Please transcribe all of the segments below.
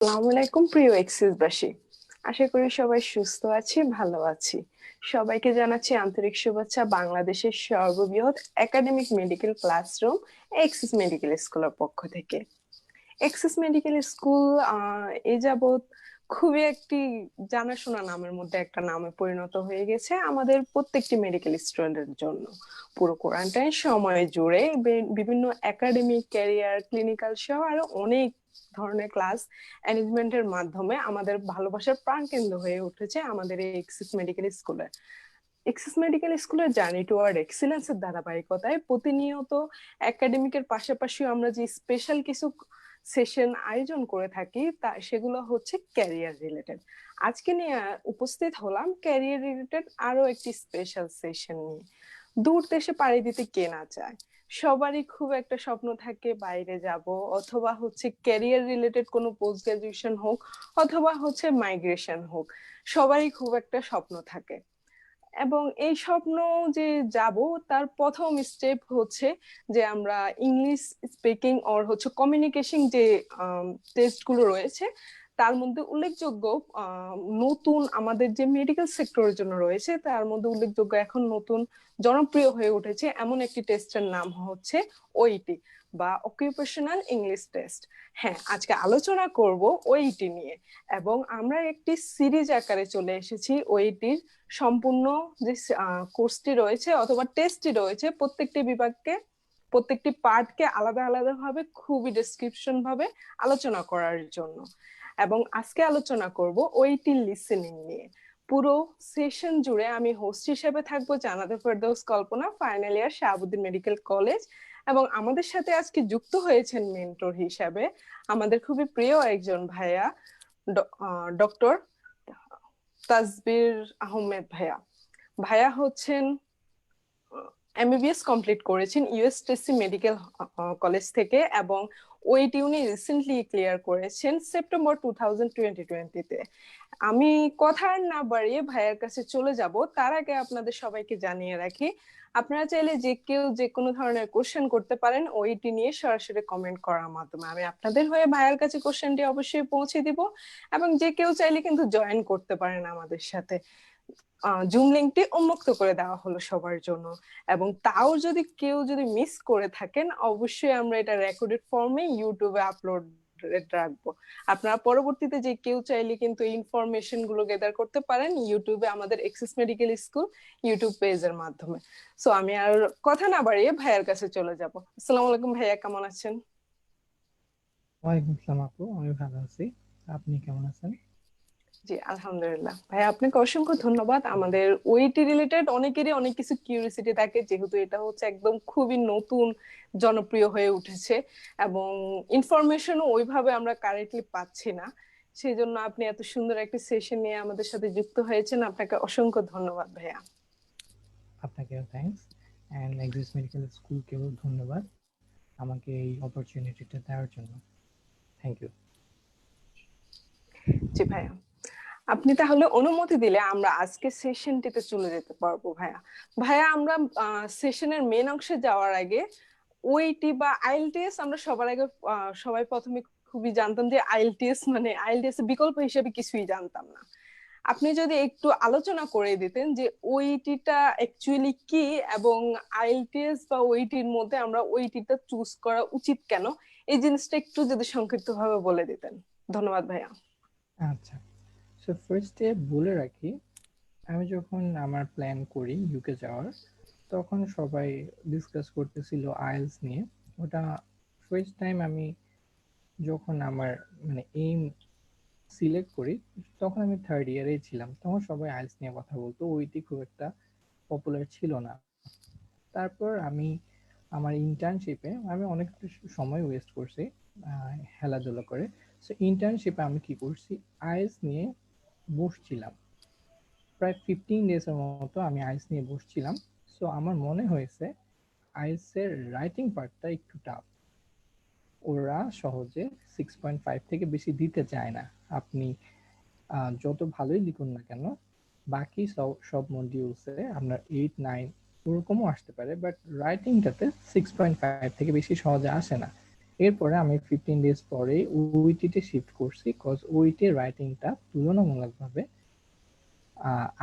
আসসালামু আলাইকুম প্রিয় এক্সিসবাসী। আশা করি সবাই সুস্থ আছি, ভালো আছি। সবাইকে জানাচ্ছি আন্তরিক শুভেচ্ছা বাংলাদেশের সর্ববৃহৎ academic medical classroom axis medical স্কুলের পক্ষ থেকে। এক্সিস মেডিকেল স্কুল এ যাবৎ খুবই একটি জানাশোনা নামের মধ্যে একটা নামে পরিণত হয়ে গেছে আমাদের প্রত্যেকটি মেডিকেল স্টুডেন্টের জন্য। পুরো কোয়ারেন্টাইন সময় জুড়ে বিভিন্ন একাডেমিক, ক্যারিয়ার, ক্লিনিক্যাল সহ আরো অনেক ধরনের ক্লাস অ্যারেঞ্জমেন্টের মাধ্যমে আমাদের ভালোবাসার প্রাণকেন্দ্র হয়ে উঠেছে আমাদের এই এক্সিস মেডিকেল স্কুলে। এক্সিস মেডিকেল স্কুলের জার্নি টুয়ার্ড এক্সিলেন্সের ধারাবাহিকতায় প্রতিনিয়ত একাডেমিকের পাশাপাশি আমরা যে স্পেশাল কিছু সেশন আয়োজন করে থাকি তা সেগুলো হচ্ছে ক্যারিয়ার রিলেটেড। আজকে নিয়ে উপস্থিত হলাম ক্যারিয়ার রিলেটেড আরো একটি স্পেশাল সেশন নিয়ে। দূর দেশে পাড়ি দিতে কে না চায়, সবারই খুব একটা স্বপ্ন থাকে বাইরে যাব, অথবা হচ্ছে ক্যারিয়ার রিলেটেড কোনো পোস্ট গ্রাজুয়েশন হোক, অথবা হচ্ছে মাইগ্রেশন হোক, সবারই খুব একটা স্বপ্ন থাকে। এবং এই স্বপ্ন যে যাব, তার প্রথম স্টেপ হচ্ছে যে আমরা ইংলিশ স্পিকিং অর হচ্ছে কমিউনিকেশন যে টেস্ট গুলো রয়েছে তার মধ্যে উল্লেখযোগ্য নতুন আমাদের যে মেডিকেল সেক্টরের জন্য রয়েছে তার মধ্যে উল্লেখযোগ্য এখন নতুন জনপ্রিয় হয়ে উঠেছে এমন একটি টেস্টের নাম হচ্ছে ওইটি বা অকুপেশনাল ইংলিশ টেস্ট। হ্যাঁ, আজকে আলোচনা করব ওইটি নিয়ে, এবং আমরা একটি সিরিজ আকারে চলে এসেছি ওইটির সম্পূর্ণ যে কোর্সটি রয়েছে অথবা টেস্টটি রয়েছে প্রত্যেকটি বিভাগকে, প্রত্যেকটি পার্টকে আলাদা আলাদা ভাবে খুবই ডেসক্রিপশন ভাবে আলোচনা করার জন্য। এবং আজকে আলোচনা করব ওইটি লিসেনিং নিয়ে। পুরো সেশন জুড়ে আমি হোস্ট হিসেবে থাকবো জানাতে Ferdous Kalpana, final year Shahabuddin medical college. এবং আমাদের সাথে আজকে যুক্ত হয়েছেন মেন্টর হিসাবে আমাদের খুবই প্রিয় একজন ভাইয়া, ডক্টর তাসবির আহমেদ ভাইয়া। ভাইয়া হচ্ছেন এমবিবিএস কমপ্লিট করেছেন ইউএসটিসি মেডিকেল কলেজ থেকে, এবং ওইটি উনি রিসেন্টলি ক্লিয়ার করেছেন সেপ্টেম্বর 2020-তে। আমি কথা না বাড়িয়ে ভাইয়ের কাছে চলে যাব, তার আগে আপনাদের সবাইকে জানিয়ে রাখি আপনারা চাইলে যে কেউ যে কোনো ধরনের কোশ্চেন করতে পারেন ওইটি নিয়ে সরাসরি কমেন্ট করার মাধ্যমে। আমি আপনাদের হয়ে ভাইয়ের কাছে কোশ্চেনটি অবশ্যই পৌঁছে দিব, এবং যে কেউ চাইলে কিন্তু জয়েন করতে পারেন আমাদের সাথে। জুম লিংকটি উন্মুক্ত করে দেওয়া হলো সবার জন্য। এবং তাও যদি কেউ মিস করে থাকেন, অবশ্যই আমরা এটা রেকর্ডেড ফর্মে ইউটিউবে আপলোড রাখবো। আপনারা পরবর্তীতে যে কেউ চাইলে কিন্তু ইনফরমেশন গুলো গেদার করতে পারেন ইউটিউবে আমাদের এক্সিস মেডিকেল স্কুল ইউটিউব পেজের মাধ্যমে। সো আমি আর কথা না বাড়িয়ে ভাইয়ার কাছে চলে যাব। আসসালামু আলাইকুম ভাইয়া, কেমন আছেন? ওয়ালাইকুম আসসালাম আপু, আমি ভালো আছি। আপনি কেমন আছেন? জি আলহামদুলিল্লাহ। ভাই আপনাকে অসংখ্য ধন্যবাদ। আমাদের ওইটি রিলেটেড অনেকেরই অনেক কিছু কিউরিয়াসিটি থাকে, যেহেতু এটা হচ্ছে একদম খুবই নতুন, জনপ্রিয় হয়ে উঠেছে, এবং ইনফরমেশনও ওইভাবে আমরা কারেক্টলি পাচ্ছি না। সেই জন্য আপনি এত সুন্দর একটা সেশন নিয়ে আমাদের সাথে যুক্ত হয়েছেন, আপনাকে অসংখ্য ধন্যবাদ ভাইয়া। আপনাকেও থ্যাঙ্কস, অ্যান্ড এক্সিস মেডিকেল স্কুলকেও ধন্যবাদ আমাকে এই অপরচুনিটিটা দেওয়ার জন্য। Thank you. জি ভাইয়া, আপনি তাহলে অনুমতি দিলে আমরা আজকে সেশনটিতে চলে যেতে পারবো ভাইয়া। ভাইয়া আমরা সেশনের মেন অংশে যাওয়ার আগে ওইটি বা আইএলটিএস আমরা সবার আগে সবাই প্রথমে খুবই জানতাম যে আইএলটিএস মানে আইএলটিএস বিকল্প হিসেবে কিছুই জানতাম না। আপনি যদি একটু আলোচনা করে দিতেন যে ওইটিটা অ্যাকচুয়ালি কি, এবং আইএলটিএস বা ওইটির মধ্যে আমরা ওইটিটা চুজ করা উচিত কেন, এই জিনিসটা একটু যদি সংক্ষিপ্ত ভাবে বলে দিতেন। ধন্যবাদ ভাইয়া। আচ্ছা, সো ফার্স্টে বলে রাখি, আমি যখন আমার প্ল্যান করি ইউকে যাওয়ার, তখন সবাই ডিসকাস করতেছিল আইএলস নিয়ে। ওটা ফার্স্ট টাইম আমি যখন আমার মানে এইম সিলেক্ট করি, তখন আমি থার্ড ইয়ারেই ছিলাম। তখন সবাই আইএলস নিয়ে কথা বলতো, ওইটি খুব একটা পপুলার ছিল না। তারপর আমি আমার ইন্টার্নশিপে আমি অনেকটা সময় ওয়েস্ট করছি খেলাধুলা করে। সো ইন্টার্নশিপে আমি কি করছি, আইএলটিএস নিয়ে বসছিলাম প্রায় 15 ডেজের মতো। আমি আইএলটিএস নিয়ে বসছিলাম। সো আমার মনে হয়েছে আইএলটিএস এর রাইটিং পার্টটা একটু টাফ, ওরা সহজে 6.5 থেকে বেশি দিতে চায় না। আপনি যত ভালোই লিখুন না কেন, বাকি সব সব মডিউলসে আপনার 8-9 ওরকমও আসতে পারে, বাট রাইটিংটাতে 6.5 থেকে বেশি সহজে আসে না। এরপরে আমি 15 ডেজ পরে ওইটিতে শিফট করছি, কজ ওইটি রাইটিংটা তুলনামূলকভাবে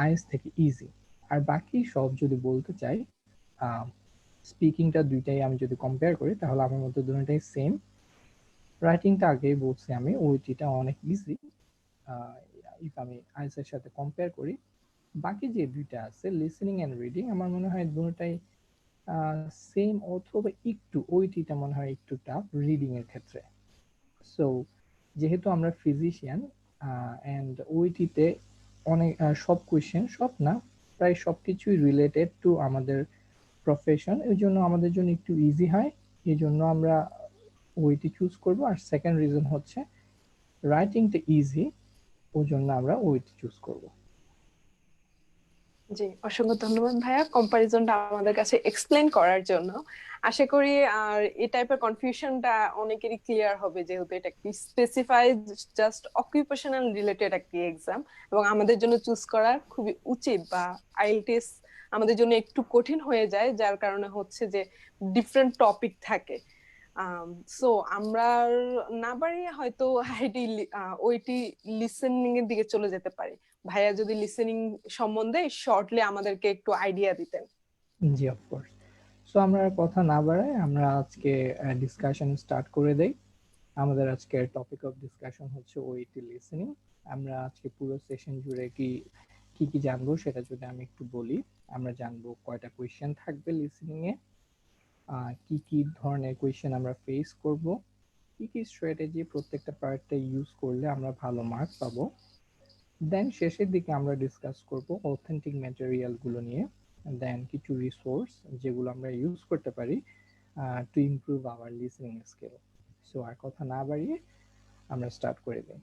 আইএলটিএস থেকে ইজি। আর বাকি সব যদি বলতে চাই, স্পিকিংটা দুইটাই আমি যদি কম্পেয়ার করি তাহলে আমার মধ্যে দুটোটাই সেম। রাইটিংটা আগেই বলছি আমি, ওইটিটা অনেক ইজি ইফ আমি আইএলটিএস এর সাথে কম্পেয়ার করি। বাকি যে দুইটা আছে লিসেনিং এন্ড রিডিং, আমার মনে হয় দুটোটাই সেম, অথবা একটু ওইটিটা মনে হয় একটু টাফ রিডিং এর ক্ষেত্রে। সো যেহেতু আমরা ফিজিশিয়ান এন্ড ওইটিতে অনেক সব কোয়েশ্চেন, সব না প্রায় সবকিছুই রিলেটেড টু আমাদের প্রফেশন, এই জন্য আমাদের জন্য একটু ইজি হয়, এই জন্য আমরা ওইটি চুজ করব। আর সেকেন্ড রিজন হচ্ছে রাইটিংটা ইজি, ওই জন্য আমরা ওইটি চুজ করব। জি, অসংখ্য ধন্যবাদ ভাইয়া কম্পারিজনটা আমাদের কাছে এক্সপ্লেন করার জন্য। আশা করি আর এই টাইপের কনফিউশনটা অনেকেরই ক্লিয়ার হবে, যেহেতু এটা একটি স্পেসিফাইড জাস্ট অকুপেশনাল রিলেটেড একটি এক্সাম, এবং আমাদের জন্য চুজ করা খুবই উচিত। বা আইএলটিএস আমাদের জন্য একটু কঠিন হয়ে যায়, যার কারণে হচ্ছে যে ডিফারেন্ট টপিক থাকে। সো আমরা না বাড়িয়ে হয়তো আইটি ওইটি লিসেনিং এর দিকে চলে যেতে পারি। ভাইয়া যদি লিসেনিং সম্বন্ধে শর্টলি আমাদেরকে একটু আইডিয়া দিতেন। জি অফকোর্স। সো আমরা আর কথা না বাড়াই, আমরা আজকে ডিসকাশন স্টার্ট করে দেই। আমাদের আজকের টপিক অফ ডিসকাশন হচ্ছে ওইটি লিসেনিং। আমরা আজকে পুরো সেশন জুড়ে কি কি কি জানবো সেটা যদি আমি একটু বলি। আমরা জানবো কয়টা কোয়েশ্চেন থাকবে লিসেনিং এ, কি কি ধরনের কোয়েশ্চেন আমরা ফেস করব, কি কি স্ট্র্যাটেজি প্রত্যেকটা পার্টে ইউজ করলে আমরা ভালো মার্ক পাবো। দেন শেষের দিকে আমরা ডিসকাস করব অথেন্টিক ম্যাটেরিয়াল গুলো নিয়ে, দেন কিছু রিসোর্স যেগুলো আমরা ইউজ করতে পারি to improve our listening skill. So আর কথা না বাড়িয়ে আমরা স্টার্ট করে দিই।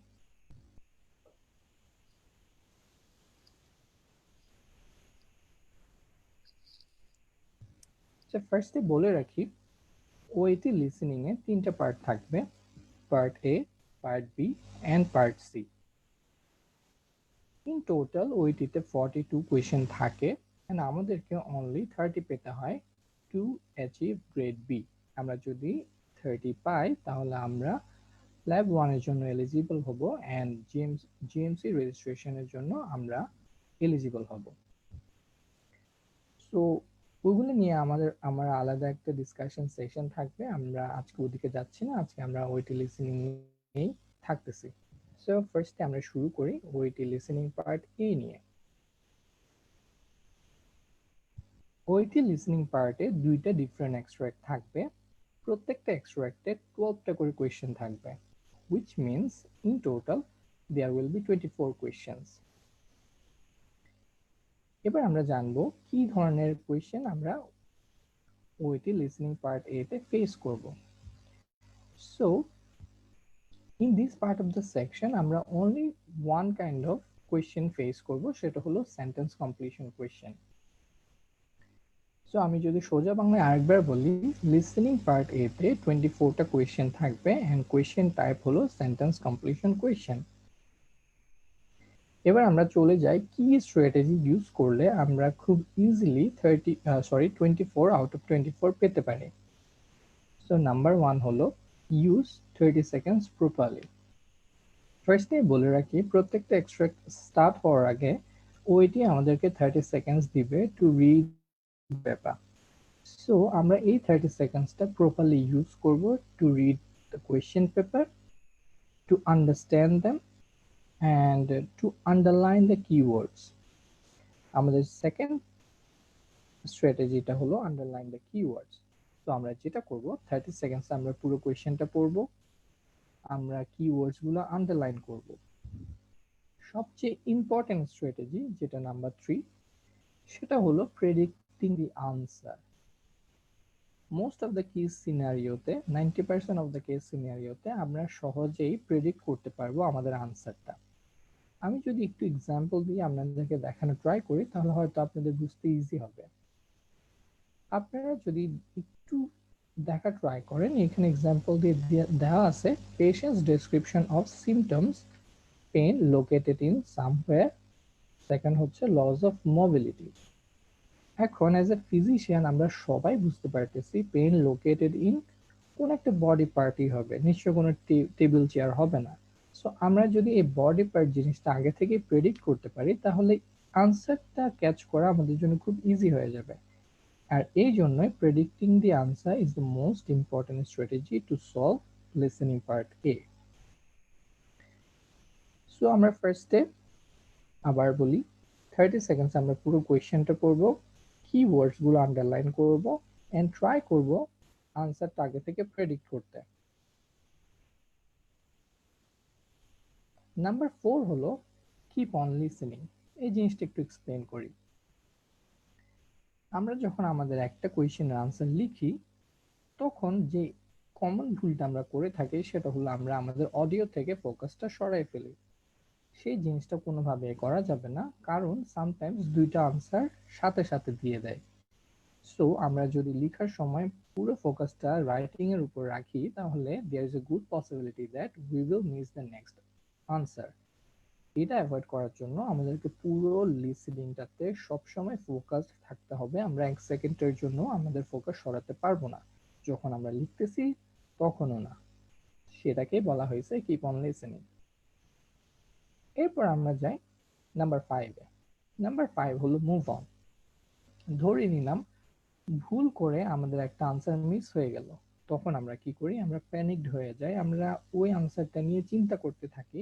ফার্স্টে বলে রাখি, ওইটি লিসেনিং এ তিনটা পার্ট থাকবে, part A, part B and part C. In total ওইটিতে 42 কোয়েশ্চেন থাকে, এন্ড আমাদেরকে অনলি 30 পেতে হয় টু অ্যাচিভ গ্রেড বি। আমরা যদি 30 পাই তাহলে আমরা ল্যাব 1 এর জন্য এলিজিবল হব, এন্ড জিএমসি রেজিস্ট্রেশনের জন্য আমরা এলিজিবল হব। সো ওইগুলো নিয়ে আমার আলাদা একটা ডিসকাশন সেশন থাকবে, আমরা আজকে ওদিকে যাচ্ছি না, আজকে আমরা ওইটি লিসেনিং নিয়েই থাকতেছি। সো ফার্স্টে আমরা শুরু করি ওইটি লিসেনিং পার্ট এ নিয়ে। ওইটি লিসেনিং পার্টে দুইটা ডিফারেন্ট এক্সট্রাক্ট থাকবে, প্রত্যেকটা এক্সট্রাক্টে 12টা করে কোয়েশ্চেন থাকবে, which means in total there will be 24 questions. এবার আমরা জানবো কি ধরনের কোয়েশ্চেন আমরা ওইটি লিসেনিং পার্ট এ তে ফেস করব। So in this part of the section আমরা only one kind of question face করব, সেটা হলো সেন্টেন্স কমপ্লিশন কোয়েশ্চেন। সো আমি যদি সোজা বাংলায় আরেকবার বলি, লিসেনিং পার্ট এ তে 24টা কোয়েশ্চেন থাকবে এন্ড কোয়েশ্চেন টাইপ হলো সেন্টেন্স কমপ্লিশন কোয়েশ্চেন। এবার আমরা চলে যাই কি স্ট্র্যাটেজি ইউজ করলে আমরা খুব ইজিলি 24 আউট অফ 24 পেতে পারি। সো নাম্বার 1 হলো ইউজ 30 সেকেন্ডস প্রপারলি। ফার্স্টে বলে রাখি, প্রত্যেকটা এক্সট্রাক্ট স্টার্ট হওয়ার আগে ওইটি আমাদেরকে 30 সেকেন্ডস দিবে টু রিড পেপার। সো আমরা এই 30 সেকেন্ডসটা প্রপারলি ইউজ করব two read the question paper, to understand them and to underline the keywords. আমাদের সেকেন্ড স্ট্র্যাটেজিটা হলো আন্ডারলাইন দ্য কিওয়ার্ডস। তো আমরা যেটা করব 30 সেকেন্ডস আমরা পুরো কোয়েশ্চেনটা পড়ব, আমরা কিওয়ার্ডস গুলো আন্ডারলাইন করব। সবচেয়ে ইম্পর্টেন্ট স্ট্র্যাটেজি যেটা নাম্বার 3, সেটা হলো predicting the answer. Most of the case সিনারিওতে 90% অফ দ্য কেস সিনারিওতে আমরা সহজেই প্রেডিক্ট করতে পারবো আমাদের আনসারটা। আমি যদি একটু এক্সাম্পল দিয়ে আপনাদেরকে দেখানো ট্রাই করি তাহলে হয়তো আপনাদের বুঝতে ইজি হবে। আপনারা যদি একটু দেখা ট্রাই করেন, এখানে এক্সাম্পল দিয়ে দেওয়া আছে patients description of symptoms, pain located in somewhere, second হচ্ছে লস অফ মোবিলিটি। এখন অ্যাজ এ ফিজিশিয়ান আমরা সবাই বুঝতে পারতেছি পেইন লোকেটেড ইন কোন একটা বডি পার্টই হবে, নিশ্চয় কোনো টেবিল চেয়ার হবে না। সো আমরা যদি এই বডি পার্ট জিনিসটা আগে থেকে প্রেডিক্ট করতে পারি, তাহলে আনসারটা ক্যাচ করা আমাদের জন্য খুব ইজি হয়ে যাবে। আর এই জন্যই predicting the answer is the most important strategy to solve listening part A. So আমরা ফার্স্টে আবার বলি, 30 সেকেন্ডস আমরা পুরো কোয়েশ্চেনটা পড়বো, কিওয়ার্ডস গুলো আন্ডারলাইন করব এন্ড ট্রাই করব আনসারটা আগে থেকে প্রেডিক্ট করতে। নাম্বার 4 হলো কিপ অন লিসেনিং। এই জিনিসটা একটু এক্সপ্লেন করি। আমরা যখন আমাদের একটা কোয়েশ্চেনের আনসার লিখি, তখন যে কমন ভুলটা আমরা করে থাকি সেটা হলো আমরা আমাদের অডিও থেকে ফোকাসটা সরাই ফেলি। সেই জিনিসটা কোনোভাবে করা যাবে না, কারণ সামটাইমস দুইটা আনসার সাথে সাথে দিয়ে দেয়। সো আমরা যদি লেখার সময় পুরো ফোকাসটা রাইটিং এর উপর রাখি, তাহলে there is a good possibility that we will miss the next answer. এটা অ্যাভয়েড করার জন্য আমাদেরকে পুরো লিসেনিংটাতে সবসময় ফোকাস থাকতে হবে। আমরা 1 সেকেন্ডের জন্য আমাদের ফোকাস সরাতে পারবো না, যখন আমরা লিখতেছি তখনও না। সেটাকে বলা হয়েছে কিপ অন লিসেনিং। এরপর আমরা যাই নাম্বার 5-এ। নাম্বার 5 হলো মুভ অন। ধরে নিলাম ভুল করে আমাদের একটা আনসার মিস হয়ে গেল, তখন আমরা কি করি? আমরা প্যানিকড হয়ে যাই, আমরা ওই আনসারটা নিয়ে চিন্তা করতে থাকি।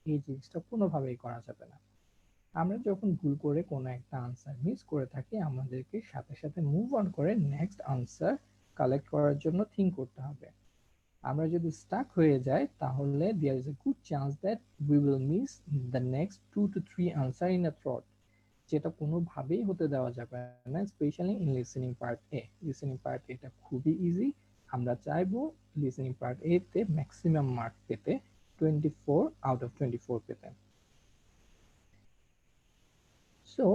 এই জিনিসটা কোনোভাবেই করা যাবে না। আমরা যখন ভুল করে কোনো একটা আনসার মিস করে থাকি, আমাদেরকে সাথে সাথে মুভ অন করে নেক্সট আনসার কালেক্ট করার জন্য থিঙ্ক করতে হবে। আমরা যদি স্টাক হয়ে যাই, তাহলে there is a good chance that we will miss the next 2 to 3 answer in a throat, যেটা কোনোভাবেই হতে দেওয়া যাবে না, স্পেশালি ইন লিসেনিং পার্ট এ। লিসেনিং পার্ট এটা খুবই ইজি। আমরা চাইবো লিসেনিং পার্ট এ তে ম্যাক্সিমাম মার্ক পেতে, 24/24 পেতে। সো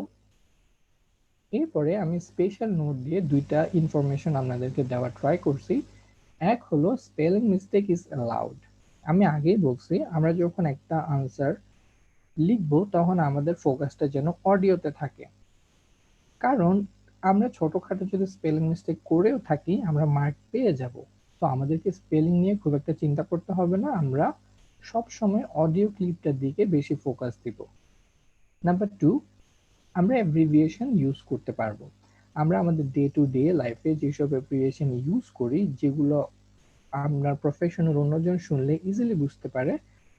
এরপরে আমি স্পেশাল নোট দিয়ে দুইটা ইনফরমেশন আপনাদেরকে দেওয়ার ট্রাই করছি। এক হলো স্পেলিং মিস্টেক ইজ অ্যালাউড। আমি আগেই বলছি, আমরা যখন একটা আনসার লিখবো তখন আমাদের ফোকাসটা যেন অডিওতে থাকে, কারণ আমরা ছোটখাটো যদি স্পেলিং মিস্টেক করেও থাকি, আমরা মার্ক পেয়ে যাব। তো আমাদেরকে স্পেলিং নিয়ে খুব একটা চিন্তা করতে হবে না, আমরা সব সময় অডিও ক্লিপটার দিকে বেশি ফোকাস দিব। নাম্বার 2, আমরা অ্যাব্রিভিয়েশন ইউজ করতে পারবো। আমরা আমাদের ডে টু ডে লাইফে যেসব অ্যাব্রিভিয়েশন ইউজ করি, যেগুলো আপনার প্রফেশনাল অন্যজন শুনলে ইজিলি বুঝতে পারে,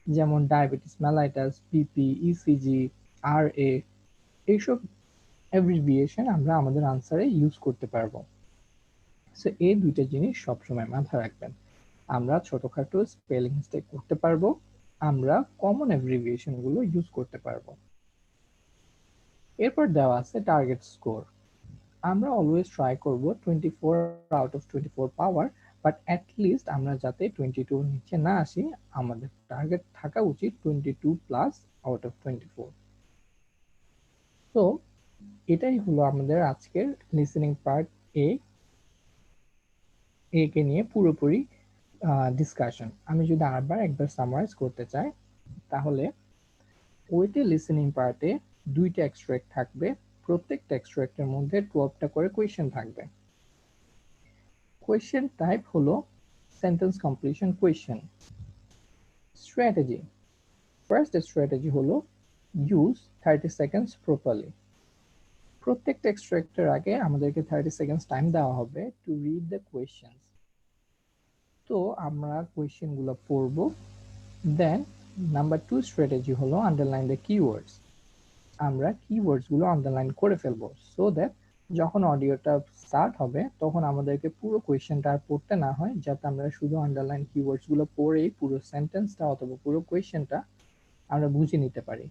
যেমন ডায়াবেটিস মেলাইটাস, বিপি, ইসিজি, আর এ, এইসব অ্যাব্রিভিয়েশন আমরা আমাদের আনসারে ইউজ করতে পারবো। সো এই দুইটা জিনিস সবসময় মাথায় রাখবেন। আমরা ছোটখাটো স্পেলিং মিস্টেক করতে পারবো, আমরা কমন অ্যাব্রিভিয়েশন গুলো ইউজ করতে পারবো। এরপর দেওয়া আছে টার্গেট স্কোর। আমরা অলওয়েজ ট্রাই করব 24/24 পাওয়ার, বাট অ্যাটলিস্ট আমরা যাতে 22 নিচে না আসি, আমাদের টার্গেট থাকা উচিত 22+/24। তো এটাই হলো আমাদের আজকের লিসেনিং পার্ট এ কে নিয়ে পুরোপুরি ডিসকাশন। আমি যদি আবার একবার সামারাইজ করতে চাই, তাহলে ওইটি লিসেনিং পার্টে 2টা এক্সট্রাক্ট থাকবে, প্রত্যেকটা এক্সট্রাক্টের মধ্যে 12টা করে কোয়েশ্চেন থাকবে। কোয়েশ্চেন টাইপ হলো sentence completion question. Strategy, first strategy হলো ইউজ 30 সেকেন্ডস প্রপারলি। প্রত্যেকটা এক্সট্রাক্টের আগে আমাদেরকে 30 সেকেন্ডস টাইম দেওয়া হবে টু রিড দ্য কোয়েশ্চেন্স। তো আমরা কোয়েশ্চেনগুলো পড়ব। দেন নাম্বার 2 স্ট্র্যাটেজি হলো আন্ডারলাইন দ্য কিওয়ার্ডস। আমরা কিওয়ার্ডস গুলো আন্ডারলাইন করে ফেলবো, সো দ্যাট যখন অডিওটা স্টার্ট হবে তখন আমাদেরকে পুরো কোয়েশ্চেনটা আর পড়তে না হয়, যাতে আমরা শুধু আন্ডারলাইন কিওয়ার্ডস গুলো পড়েই পুরো সেন্টেন্সটা অথবা পুরো কোয়েশ্চেনটা আমরা বুঝে নিতে পারি।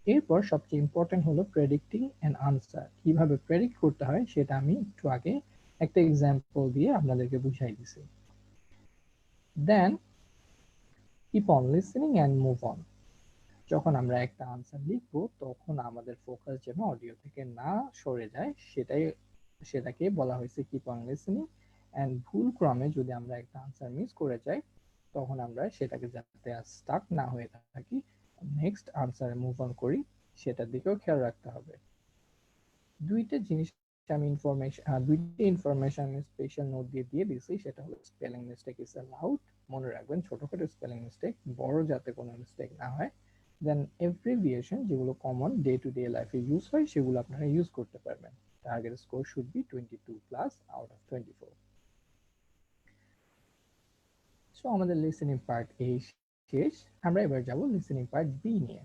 এরপর সবচেয়ে ইম্পর্টেন্ট হলো প্রেডিক্টিং অ্যান আনসার। কিভাবে প্রেডিক্ট করতে হয় সেটা আমি একটু আগে একটা এক্সাম্পল দিয়ে আপনাদেরকে বুঝাই দিছি। Then keep on listening and move on. যখন আমরা একটা আনসার লিখবো, তখন আমাদের ফোকাস যেন অডিও থেকে না সরে যায়, সেটাকে বলা হয়েছে কিপ অন লিসেনিং। এন্ড ভুল ক্রমে যদি আমরা একটা আনসার মিস করে যাই, তখন আমরা সেটাকে যাতে স্টাক না হয়ে থাকি, নেক্সট আনসারে মুভ অন করি, সেটার দিকেও খেয়াল রাখতে হবে। দুইটা জিনিস আমি ইনফরমেশন দুইটা ইনফরমেশন স্পেশাল নোট দিয়ে দিয়েছি, সেটা হলো স্পেলিং মিস্টেক ইজ অ্যালাউড। মনে রাখবেন ছোটখাটো স্পেলিং মিস্টেক, বড় যাতে কোনো মিস্টেক না হয়। দেন এভ্রিভিয়েশন যেগুলো কমন ডে টু ডে লাইফে ইউজ হয় সেগুলো আপনারা ইউজ করতে পারবেন। Target score should be 22 plus out of 24। So আমাদের লিসেনিং পার্ট এ শেষ। আমরা এবার যাব লিসেনিং পার্ট বি নিয়ে।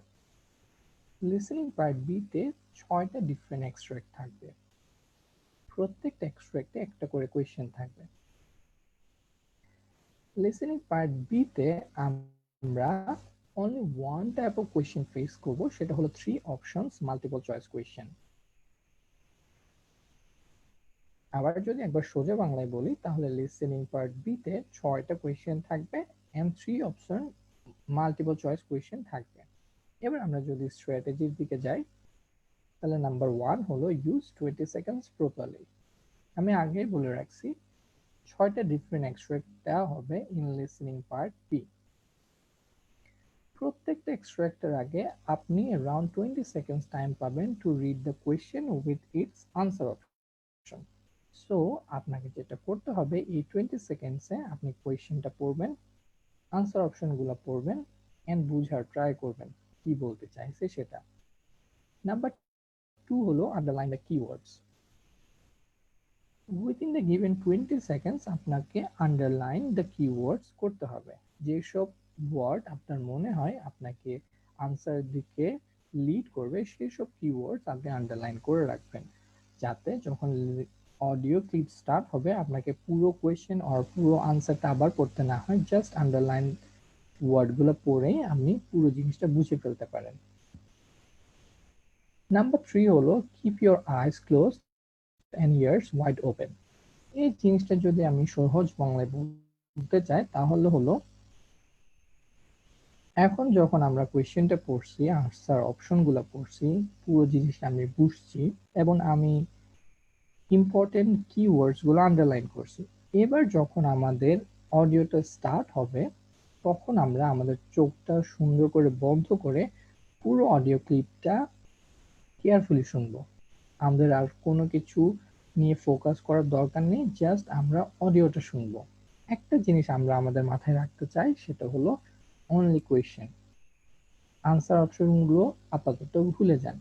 লিসেনিং পার্ট বি তে 6টা ডিফারেন্ট এক্সট্রাক্ট থাকবে। প্রত্যেকটা এক্সট্রাক্টে একটা করে কোয়েশ্চেন থাকবে। লিসেনিং পার্ট বি তে আমরা only one type of question face করব, সেটা হলো 3 options multiple choice question। আবার যদি একবার সোজা বাংলায় বলি তাহলে লিসেনিং পার্ট বি তে 6টা কোয়েশ্চেন থাকবে and 3 option multiple choice question থাকবে। এবার আমরা যদি স্ট্র্যাটেজির দিকে যাই তাহলে নাম্বার 1 হলো ইউজ 20 সেকেন্ডস প্রপারলি। আমি আগেই বলে রাখছি 6টা ডিফারেন্ট এক্সট্রাক্ট দেওয়া হবে ইন লিসেনিং পার্ট বি। প্রত্যেকটা এক্সট্রাক্টের আগে আপনি অ্যারাউন্ড 20 সেকেন্ডস টাইম পাবেন two read the question with its answer option. So আপনাকে যেটা করতে হবে এই 20 সেকেন্ডসে আপনি কোয়েশ্চেনটা পড়বেন, আনসার অপশনগুলো পড়বেন এন্ড বুঝার ট্রাই করবেন কি বলতে চাইছে সেটা। নাম্বার 2 হলো underline the keywords. Within the given 20 seconds আপনাকে আন্ডারলাইন দ্য কিওয়ার্ডস করতে হবে। যেসব ওয়ার্ড আপনার মনে হয় আপনাকে আনসার দিকে লিড করবে সেই সব কিওয়ার্ডস আপনি আন্ডারলাইন করে রাখবেন, যাতে যখন অডিও ক্লিপ স্টার্ট হবে আপনাকে পুরো কোয়েশ্চেন আর পুরো আনসারটা আবার পড়তে না হয়, জাস্ট আন্ডারলাইন ওয়ার্ডগুলো পড়েই আপনি পুরো জিনিসটা বুঝে ফেলতে পারেন। নাম্বার 3 হলো keep your eyes close and ears wide open. এই জিনিসটা যদি আমি সহজ বাংলায় বলতে চাই তাহলে হলো এখন যখন আমরা কোয়েশ্চেনটা পড়ছি, আনসার অপশনগুলো পড়ছি, পুরো জিনিসটা আমি বুঝছি এবং আমি ইম্পর্টেন্ট কিওয়ার্ডস গুলো আন্ডারলাইন করছি। এবার যখন আমাদের অডিওটা স্টার্ট হবে তখন আমরা আমাদের চোখটা সুন্দর করে বন্ধ করে পুরো অডিও ক্লিপটা কেয়ারফুলি শুনবো। আমাদের আর কোনো কিছু নিয়ে ফোকাস করার দরকার নেই, জাস্ট আমরা অডিওটা শুনবো। একটা জিনিস আমরা আমাদের মাথায় রাখতে চাই সেটা হলো অনলি কোয়েশ্চেন, আনসার অপশনগুলো আপাতত ভুলে যান,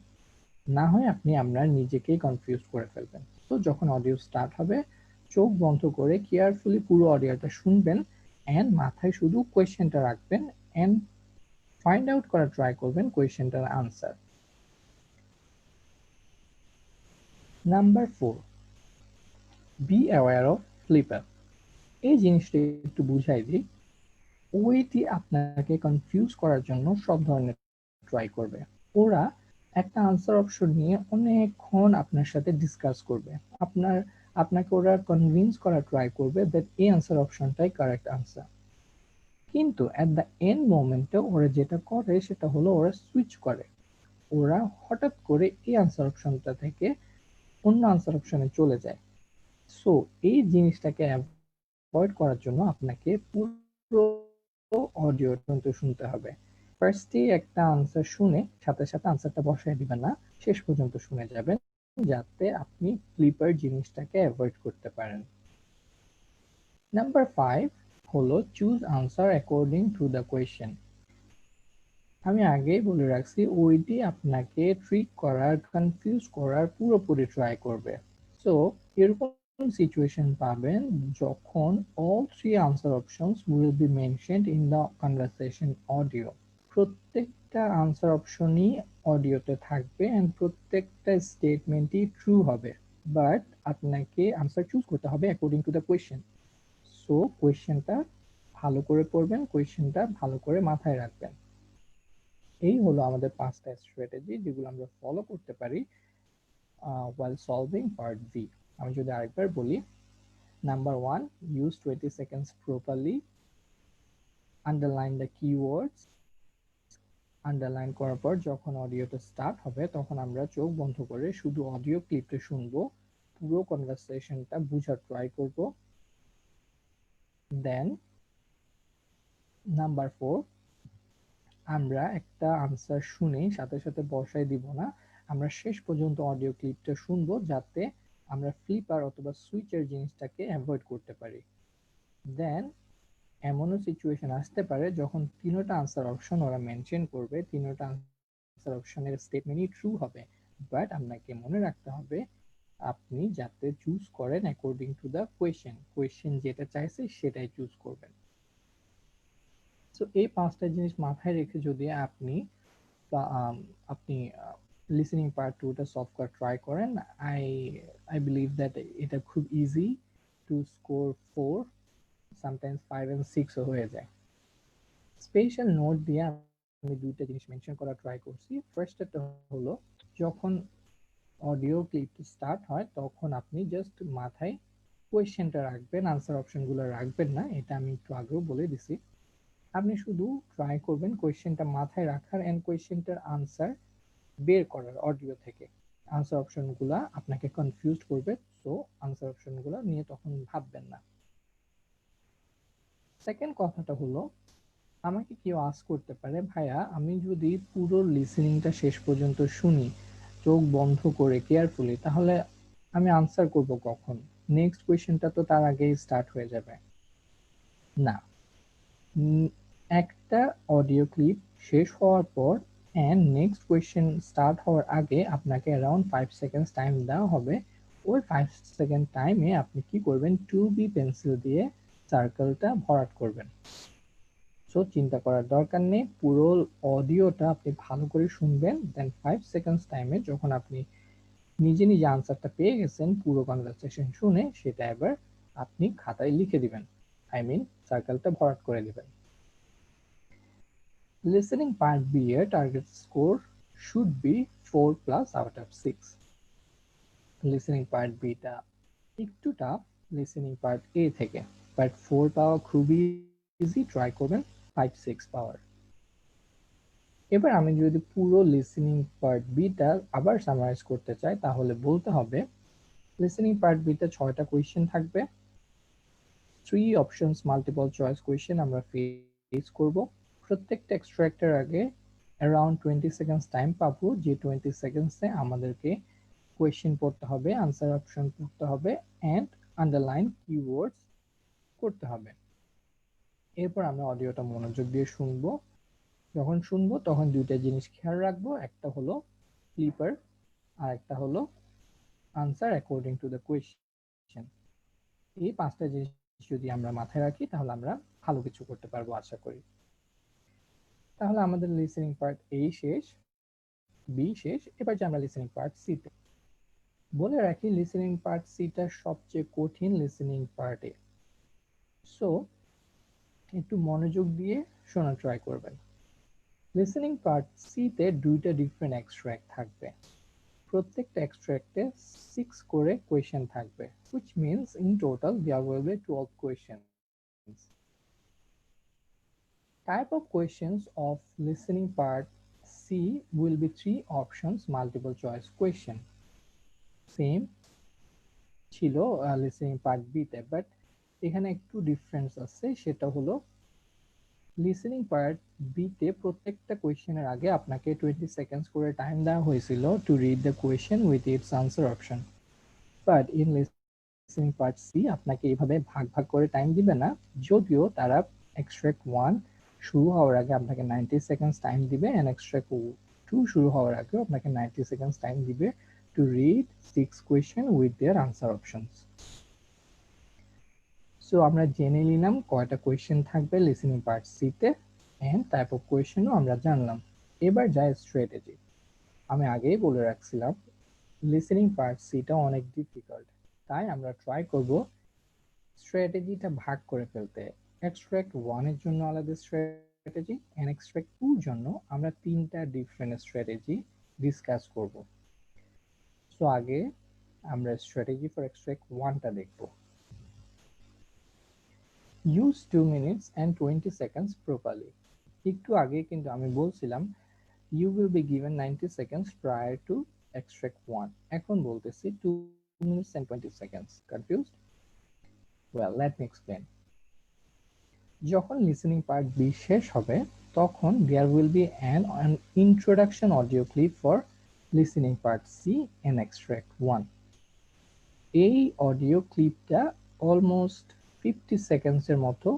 না হয় আপনি আপনার নিজেকেই কনফিউজ করে ফেলবেন। তো যখন অডিও স্টার্ট হবে চোখ বন্ধ করে কেয়ারফুলি পুরো অডিওটা শুনবেন এন্ড মাথায় শুধু কোয়েশ্চেনটা রাখবেন এন্ড ফাইন্ড আউট করার ট্রাই করবেন কোয়েশ্চেনটার answer. Number 4, be aware of flipper. এই জিনিসটা একটু বুঝাই দিই। ওইটি আপনাকে কনফিউজ করার জন্য সব ধরনের ট্রাই করবে। ওরা একটা আনসার অপশন নিয়ে অনেকক্ষণ আপনার সাথে ডিসকাস করবে, আপনাকে ওরা কনভিন্স করার ট্রাই করবে দ্যাট এই আনসার অপশনটাই কারেক্ট আনসার। কিন্তু এট দ্য এন্ড মোমেন্টে ওরা যেটা করে সেটা হলো ওরা সুইচ করে, ওরা হঠাৎ করে এই আনসার অপশনটা থেকে অন্য আনসার অপশনে চলে যায়। সো এই জিনিসটাকে অ্যাভয়েড করার জন্য আপনাকে পুরো অডিও পর্যন্ত শুনতে হবে। ফার্স্টে একটা আনসার শুনে সাথে সাথে আনসারটা বসায় দিবেন না, শেষ পর্যন্ত শুনে যাবেন যাতে আপনি ফ্লিপার জিনিসটাকে অ্যাভয়েড করতে পারেন। নাম্বার 5 হলো choose answer according to the question. আমি আগেই বলে রাখছি ওইটি আপনাকে ট্রিক করার, কনফিউজ করার পুরোপুরি ট্রাই করবে। সো এরকম সিচুয়েশন পাবেন যখন all three answer options will be mentioned in the conversation audio। প্রত্যেকটা আনসার অপশনই অডিওতে থাকবে এন্ড প্রত্যেকটা স্টেটমেন্টই ট্রু হবে, বাট আপনাকে আনসার চুজ করতে হবে according to the question. So কোয়েশ্চেনটা ভালো করে পড়বেন, কোয়েশ্চেনটা ভালো করে মাথায় রাখবেন। এই হলো আমাদের 5টা স্ট্র্যাটেজি যেগুলো আমরা ফলো করতে পারি while solving part B। আমি যদি আরেকবার বলি, number 1, use 20 seconds properly, underline the keywords। Underline করার পর যখন অডিওটা স্টার্ট হবে তখন আমরা চোখ বন্ধ করে শুধু অডিও ক্লিপটা শুনবো, পুরো কনভারসেশনটা বুঝার ট্রাই করব। দেন নাম্বার 4, আমরা একটা আনসার শুনে সাথে সাথে বসাই দিব না, আমরা শেষ পর্যন্ত অডিও ক্লিপটা শুনবো যাতে আমরা ফ্লিপার অথবা সুইচের জিনিসটাকে অ্যাভয়েড করতে পারি। দেন এমনও সিচুয়েশন আসতে পারে যখন তিনোটা আনসার অপশন ওরা মেনশন করবে, তিনোটা আনসার অপশনের স্টেটমেন্টই ট্রু হবে, বাট আপনাকে মনে রাখতে হবে আপনি যাতে চুজ করেন অ্যাকর্ডিং টু দ্য কোয়েশ্চেন যেটা চাইছে সেটাই চুজ করবেন। সো এই পাঁচটা জিনিস মাথায় রেখে যদি আপনি আপনি লিসেনিং পার্ট টুটা সলভ করা ট্রাই করেন, আই আই বিলিভ দ্যাট এটা খুব easy to score 4, sometimes 5 and 6 ও হয়ে যায়। স্পেশাল নোট দিয়ে আমি দুইটা জিনিস মেনশন করা ট্রাই করছি। ফার্স্ট একটা হলো যখন অডিও ক্লিপ স্টার্ট হয় তখন আপনি জাস্ট মাথায় কোয়েশ্চেনটা রাখবেন, আনসার অপশনগুলো রাখবেন না, এটা আমি একটু আগেও বলে দিছি। আপনি শুধু ট্রাই করবেন কোয়েশ্চেনটা মাথায় রাখার এন্ড কোয়েশ্চেনটার আনসার বের করার অডিও থেকে। আনসার অপশনগুলা আপনাকে কনফিউজ করবে, সো আনসার অপশনগুলো নিয়ে তখন ভাববেন না। সেকেন্ড কথাটা হলো আমাকে কেউ আস্ক করতে পারে, ভাইয়া আমি যদি পুরো লিসেনিংটা শেষ পর্যন্ত শুনি চোখ বন্ধ করে কেয়ারফুলি, তাহলে আমি আনসার করব কখন? নেক্সট কোয়েশ্চেনটা তো তার আগেই স্টার্ট হয়ে যাবে। না, একটা অডিও ক্লিপ শেষ হওয়ার পর এন্ড নেক্সট কোয়েশ্চেন স্টার্ট হওয়ার আগে আপনাকে অ্যারাউন্ড 5 সেকেন্ডস টাইম দেওয়া হবে। ওই 5 সেকেন্ড টাইমে আপনি কি করবেন, 2B পেন্সিল দিয়ে সার্কেলটা ভরাট করবেন। সো চিন্তা করার দরকার নেই, পুরো অডিওটা আপনি ভালো করে শুনবেন, দেন 5 সেকেন্ডস টাইমে যখন আপনি নিজে নিজে আনসারটা পেয়ে গেছেন পুরো কনভারসেশন শুনে, সেটা এবার আপনি খাতায় লিখে দিবেন, আই মিন সার্কেলটা ভরাট করে দিবেন। লিসেনিং পার্ট বি এর target score should be 4+ out of 6। Listening part beta একটু টাফ লিসেনিং পার্ট এ থেকে, বাট 4 পাওয়া খুবই ইজি, ট্রাই করবেন 5-6 পাওয়ার। এবার আমি যদি পুরো লিসেনিং পার্ট বিটা আবার সামারাইজ করতে চাই তাহলে বলতে হবে লিসেনিং পার্ট বিতে 6টা কোয়েশ্চেন থাকবে, 3 অপশনস মাল্টিপল চয়েস কোয়েশ্চেন আমরা ফেস করব। প্রত্যেকটা এক্সট্রাক্টের আগে অ্যারাউন্ড 20 সেকেন্ডস টাইম পাবো, যে 20 সেকেন্ডসে আমাদেরকে কোয়েশ্চেন পড়তে হবে, আনসার অপশন পড়তে হবে এন্ড আন্ডারলাইন কিওয়ার্ডস করতে হবে। এরপর আমরা অডিওটা মনোযোগ দিয়ে শুনবো। যখন শুনবো তখন দুইটা জিনিস খেয়াল রাখবো, একটা হলো ফ্লিপার আর একটা হলো answer according to the question. এই পাঁচটা জিনিস যদি আমরা মাথায় রাখি তাহলে আমরা ভালো কিছু করতে পারবো আশা করি। তাহলে আমাদের লিসেনিং পার্ট এ শেষ, বি শেষ, এবার যে আমরা লিসেনিং পার্ট সি তে। বলে রাখি লিসেনিং পার্ট সিটা সবচেয়ে কঠিন লিসেনিং পার্টে, সো একটু মনোযোগ দিয়ে শোনা ট্রাই করবেন। লিসেনিং পার্ট সি তে দুইটা ডিফারেন্ট এক্সট্রাক্ট থাকবে, প্রত্যেকটা এক্সট্রাক্টে 6 করে কোয়েশ্চেন থাকবে, which means in total there will be 12 questions. Type of questions of listening part C will be 3 options multiple choice question. Same ছিল লিসেনিং পার্ট বি তে, but এখানে একটু ডিফারেন্স আছে, সেটা হলো লিসেনিং পার্ট বি তে প্রত্যেকটা কোয়েশ্চেনের আগে আপনাকে 20 সেকেন্ডস করে টাইম দেওয়া হয়েছিল to read the question with its answer option, but in listening part C আপনাকে এইভাবে ভাগ ভাগ করে টাইম দিবে না, যদিও তারা এক্সট্রাক্ট 1 শুরু হওয়ার আগে আপনাকে 90 সেকেন্ডস টাইম দিবে এন্ড এক্সট্রাক্ট 2 শুরু হওয়ার আগে আপনাকে 90 সেকেন্ডস টাইম দিবে to read 6 question with there answer options. So আমরা জেনে নিলাম কয়টা কোয়েশ্চেন থাকবে লিসেনিং পার্ট সি তে এন্ড টাইপ অফ কোয়েশ্চেনও আমরা জানলাম। এবার যায় স্ট্র্যাটেজি। আমি আগেই বলে রাখছিলাম লিসেনিং পার্ট সিটা অনেক ডিফিকাল্ট, তাই আমরা ট্রাই করব স্ট্র্যাটেজিটা ভাগ করে ফেলতে। এক্সট্রাক্ট 1 এর জন্য আলাদা স্ট্র্যাটেজি এন্ড এক্সট্রাক্ট 2 এর জন্য আমরা তিনটা ডিফারেন্ট স্ট্র্যাটেজি ডিসকাস করব। সো আগে আমরা স্ট্র্যাটেজি ফর এক্সট্রাক্ট 1 টা দেখব। Use 2 minutes and 20 seconds properly. একটু আগে কিন্তু আমি বলছিলাম you will be given 90 seconds prior to extract 1, এখন বলতেছি 2 minutes and 20 seconds. Confused? Well, let me explain. যখন listening part B শেষ হবে তখন there will be an introduction audio clip for listening part C and extract 1. এই audio ক্লিপটা almost 50 সেকেন্ডসের মতো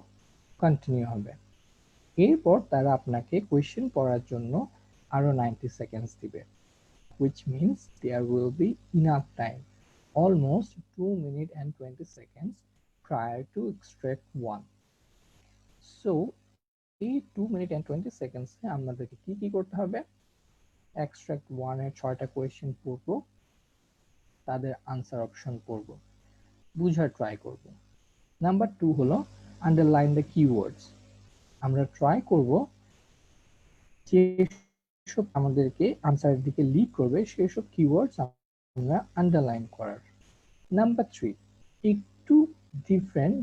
continue হবে। এরপর তারা আপনাকে কোয়েশ্চেন পড়ার জন্য আরো 90 সেকেন্ডস দিবে, which means there will be enough time, almost 2 minutes and 20 seconds prior to extract 1. So এই 2 মিনিট এন্ড 20 সেকেন্ডসে আমাদেরকে কি কি করতে হবে? এক্সট্রাক্ট 1 এর 6টা কোয়েশ্চেন পড়বো, তাদের আনসার অপশন পড়বো, বুঝার ট্রাই করব। নাম্বার 2 হলো আন্ডারলাইন দ্য কিওয়ার্ডস। আমরা ট্রাই করব যেসব আমাদেরকে আনসারের দিকে লিড করবে সেসব কিওয়ার্ডস আমরা আন্ডারলাইন করার। নাম্বার 3 একটু ডিফারেন্ট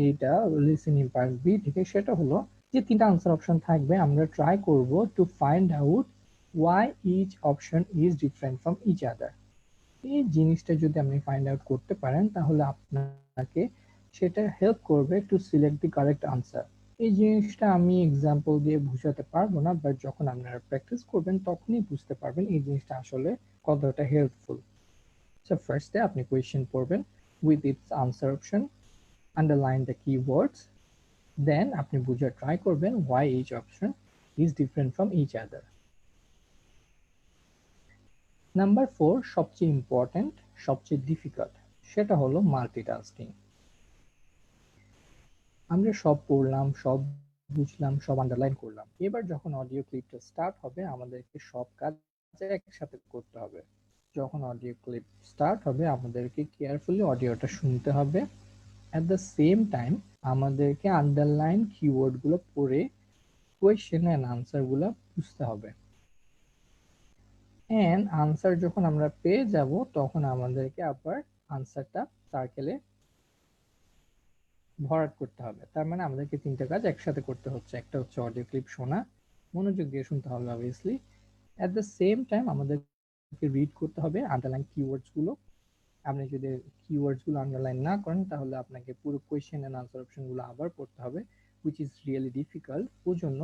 এটা লিসেনিং পার্ট বি থেকে, সেটা হলো যে 3টা আনসার অপশন থাকবে, আমরা ট্রাই করব to find out why each option is different from each other. এই জিনিসটা যদি আপনি ফাইন্ড আউট করতে পারেন তাহলে আপনাকে সেটা হেল্প করবে to select the correct answer. এই জিনিসটা আমি এক্সাম্পল দিয়ে বুঝাতে পারবো না, বাট যখন আপনারা প্র্যাকটিস করবেন তখনই বুঝতে পারবেন এই জিনিসটা আসলে কতটা হেল্পফুল। সো ফার্স্টে আপনি কোয়েশ্চেন পড়বেন with its answer option, underline the keywords, then আপনি বুঝার ট্রাই করবেন why each option is different from each other. Number 4 সবচেয়ে ইম্পর্টেন্ট, সবচেয়ে ডিফিকাল্ট, সেটা হলো মাল্টিটাস্কিং। আমরা সব পড়লাম, সব বুঝলাম, সব আন্ডারলাইন করলাম, এবার যখন অডিও ক্লিপটা স্টার্ট হবে আমাদেরকে সব কাজ একসাথে করতে হবে। যখন অডিও ক্লিপ স্টার্ট হবে আমাদেরকে কেয়ারফুলি অডিওটা শুনতে হবে, অ্যাট দ্য সেম টাইম আমাদেরকে আন্ডারলাইন কিওয়ার্ডগুলো পড়ে কোয়েশ্চেন অ্যান্ড আনসারগুলো বুঝতে হবে। এন্ড আনসার যখন আমরা পেয়ে যাব তখন আমাদেরকে আবার আনসারটা সার্কেলে ভরাট করতে হবে। তার মানে আমাদেরকে 3টা কাজ একসাথে করতে হচ্ছে। একটা হচ্ছে অডিও ক্লিপ শোনা, মনোযোগ দিয়ে শুনতে হবে obviously, at the same time আমাদেরকে রিড করতে হবে আন্ডারলাইন কিওয়ার্ডস গুলো। আপনি যদি কিওয়ার্ডস গুলো আন্ডারলাইন না করেন তাহলে আপনাকে পুরো কোয়েশ্চেন এন্ড আনসার অপশন গুলো আবার পড়তে হবে, হুইচ ইজ রিয়েলি ডিফিকাল্ট। ওর জন্য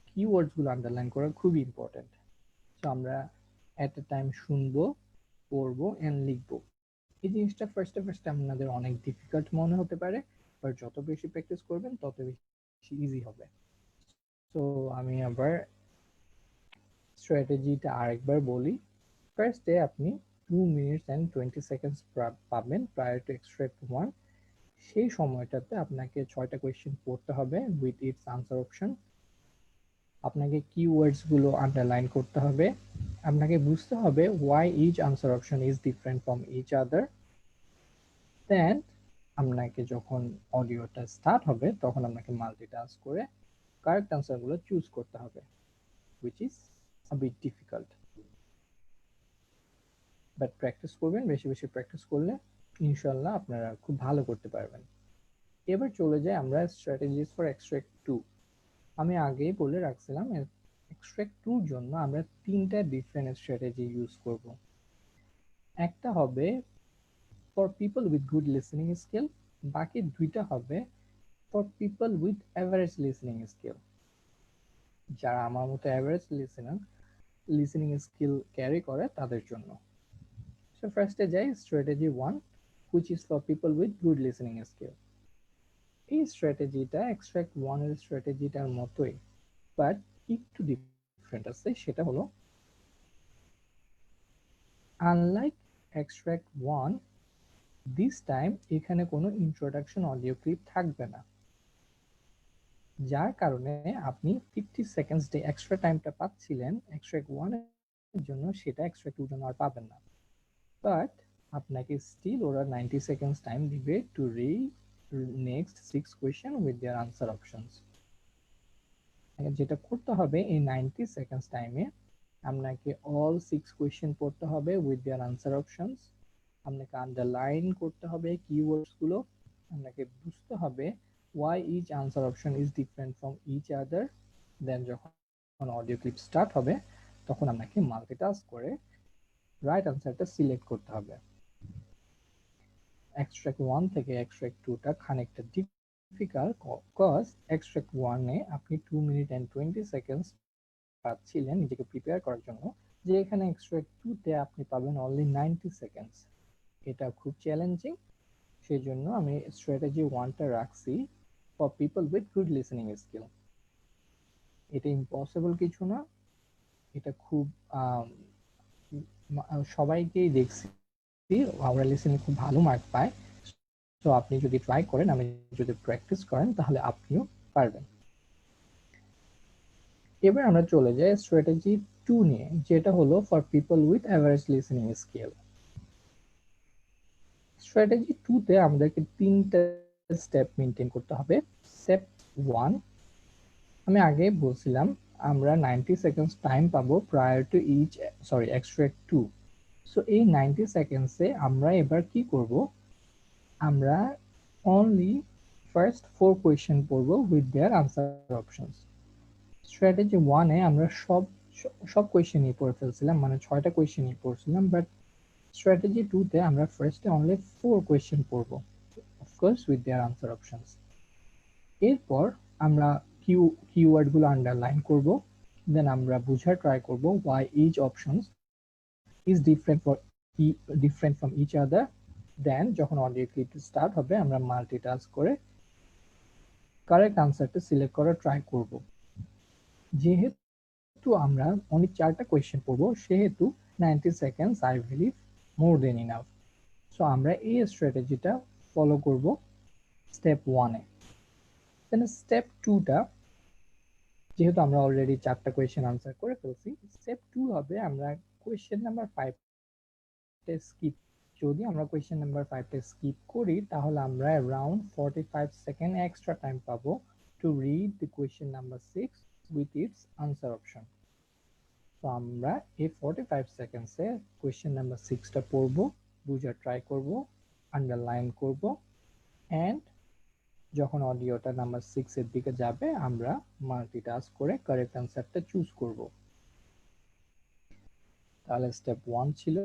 কিওয়ার্ডস গুলো আন্ডারলাইন করা খুবই ইম্পর্টেন্ট। তো আমরা এট এ টাইম শুনবো, পড়বো এন্ড লিখবো। এই জিনিসটা ফার্স্টে আপনাদের অনেক ডিফিকাল্ট মনে হতে পারে, বাট যত বেশি প্র্যাকটিস করবেন তত বেশি ইজি হবে। তো আমি আবার স্ট্র্যাটেজিটা আরেকবার বলি। ফার্স্টে আপনি 2 মিনিটস এন্ড 20 সেকেন্ডস পাবেন প্রায়র টু এক্সট্রাক্ট 1। সেই সময়টাতে আপনাকে 6টা কোয়েশ্চেন পড়তে হবে উইথ ইটস আনসার অপশন। আপনাকে কিওয়ার্ডস গুলো আন্ডারলাইন করতে হবে, আপনাকে বুঝতে হবে why each answer option is different from each other. দেন আপনাকে যখন অডিওটা স্টার্ট হবে তখন আপনাকে মাল্টিটাস্ক করে কারেক্ট আনসার গুলো চুজ করতে হবে, which is a bit difficult, but practice করবেন, বেশি বেশি প্র্যাকটিস করলে ইনশাল্লাহ আপনারা খুব ভালো করতে পারবেন। এবার চলে যাই আমরা স্ট্র্যাটেজিস ফর এক্সট্রাক্ট 2। আমি আগেই বলে রাখছিলাম এক্সট্রাক্ট 2 এর জন্য আমরা 3টা ডিফারেন্ট স্ট্র্যাটেজি ইউজ করব। একটা হবে for people with good listening skill, বাকি 2টা হবে for people with average listening skill, যারা আমার মতো অ্যাভারেজ লিসেনিং স্কিল ক্যারি করে তাদের জন্য। সো ফার্স্টে যাই strategy 1, which is for people with good listening skill. এই স্ট্র্যাটেজিটা এক্সট্রাক্ট 1 এর স্ট্র্যাটেজিটার মতোই, বাট একটু ডিফারেন্ট আছে। সেটা হলো আনলাইক এক্সট্রাক্ট 1, দিস টাইম এখানে কোনো ইন্ট্রোডাকশন অডিও ক্লিপ থাকবে না, যার কারণে আপনি 50 সেকেন্ডস যে এক্সট্রা টাইমটা পাচ্ছিলেন এক্সট্রাক্ট 1 এর জন্য সেটা এক্সট্রাক্ট 2 এর জন্য আর পাবেন না। বাট আপনাকে স্টিল ওরা 90 সেকেন্ডস টাইম দিবে to read next 6 question with there answer options. যেটা করতে হবে এই 90 সেকেন্ডস টাইমে আপনাকে অল 6 কোয়েশ্চেন পড়তে হবে উইথ देयर আনসার অপশনস, আপনাকে আন্ডারলাইন করতে হবে কিওয়ার্ডস গুলো, আপনাকে বুঝতে হবে why each answer option is different from each other. দেন যখন অডিও ক্লিপ স্টার্ট হবে তখন আপনাকে মাল্টিটাস্ক করে রাইট আনসারটা সিলেক্ট করতে হবে। এক্সট্রাক্ট 1 থেকে এক্সট্রাক্ট 2 টা খানিকটা ডিফিকাল্ট, কজ এক্সট্রাক্ট 1 এ আপনি 2 মিনিট এন্ড 20 সেকেন্ডস পাচ্ছিলেন নিজেকে প্রিপেয়ার করার জন্য, যে এখানে এক্সট্রাক্ট 2 তে আপনি পাবেন অনলি 90 সেকেন্ডস। এটা খুব চ্যালেঞ্জিং, সেই জন্য আমি স্ট্র্যাটেজি 1টা রাখছি for people with good listening skill. এটা ইম্পসিবল কিছু না, এটা খুব সবাইকেই দেখছি ওরা লিসেনিং খুব ভালো মার্ক পায়। তো আপনি যদি ট্রাই করেন, আপনি যদি প্র্যাকটিস করেন, তাহলে আপনিও পারবেন। এবার আমরা চলে যাই স্ট্র্যাটেজি 2 নিয়ে, যেটা হলো for people with average listening skill. Strategy 2 তে আমাদেরকে 3টা স্টেপ মেনটেন করতে হবে। স্টেপ 1, আমি আগে বলছিলাম আমরা 90 সেকেন্ডস টাইম পাবো prior to each extract 2। So এই 90 সেকেন্ডসে আমরা এবার কি করব, আমরা অনলি ফার্স্ট 4 কোয়েশ্চেন পড়ব with their answer options. Strategy 1 এ আমরা সব কোয়েশ্চেনই পড়ে ফেলছিলাম, মানে 6টা কোয়েশ্চেনই পড়ছিলাম, বাট স্ট্র্যাটেজি 2 তে আমরা ফার্স্টে অনলি 4 কোয়েশ্চেন পড়ব, of course with their answer options. এরপর আমরা কিওয়ার্ড গুলো আন্ডারলাইন করব, দেন আমরা বুঝার ট্রাই করব why each options is different from each other। দেন যখন অডিও ক্লিপ স্টার্ট হবে, আমরা মাল্টিটাস্ক করে কারেক্ট আনসারটা সিলেক্ট করার ট্রাই করব। যেহেতু আমরা অনেক 4টা কোয়েশ্চেন পড়ব, সেহেতু 90 seconds I believe more then enough. So আমরা এই স্ট্র্যাটেজিটা ফলো করব স্টেপ 1 এ। দেন স্টেপ 2টা, যেহেতু আমরা অলরেডি 4টা কোয়েশ্চেন আনসার করে ফেলছি, স্টেপ 2 হবে আমরা কোয়েশ্চেন নাম্বার 5টা স্কিপ। যদি আমরা কোয়েশ্চেন নাম্বার 5টা স্কিপ করি, তাহলে আমরা অ্যারাউন্ড 45 সেকেন্ড এক্সট্রা টাইম পাবো two read the question number 6 with its answer option. তো আমরা এই 45 সেকেন্ডসে কোয়েশ্চেন নাম্বার 6টা পড়বো, বুঝার ট্রাই করব, আন্ডারলাইন করব, এন্ড যখন অডিওটা নাম্বার 6 এর দিকে যাবে, আমরা মাল্টিটাস্ক করে কারেক্ট অ্যান্সারটা চুজ করব। তাহলে স্টেপ 1 ছিল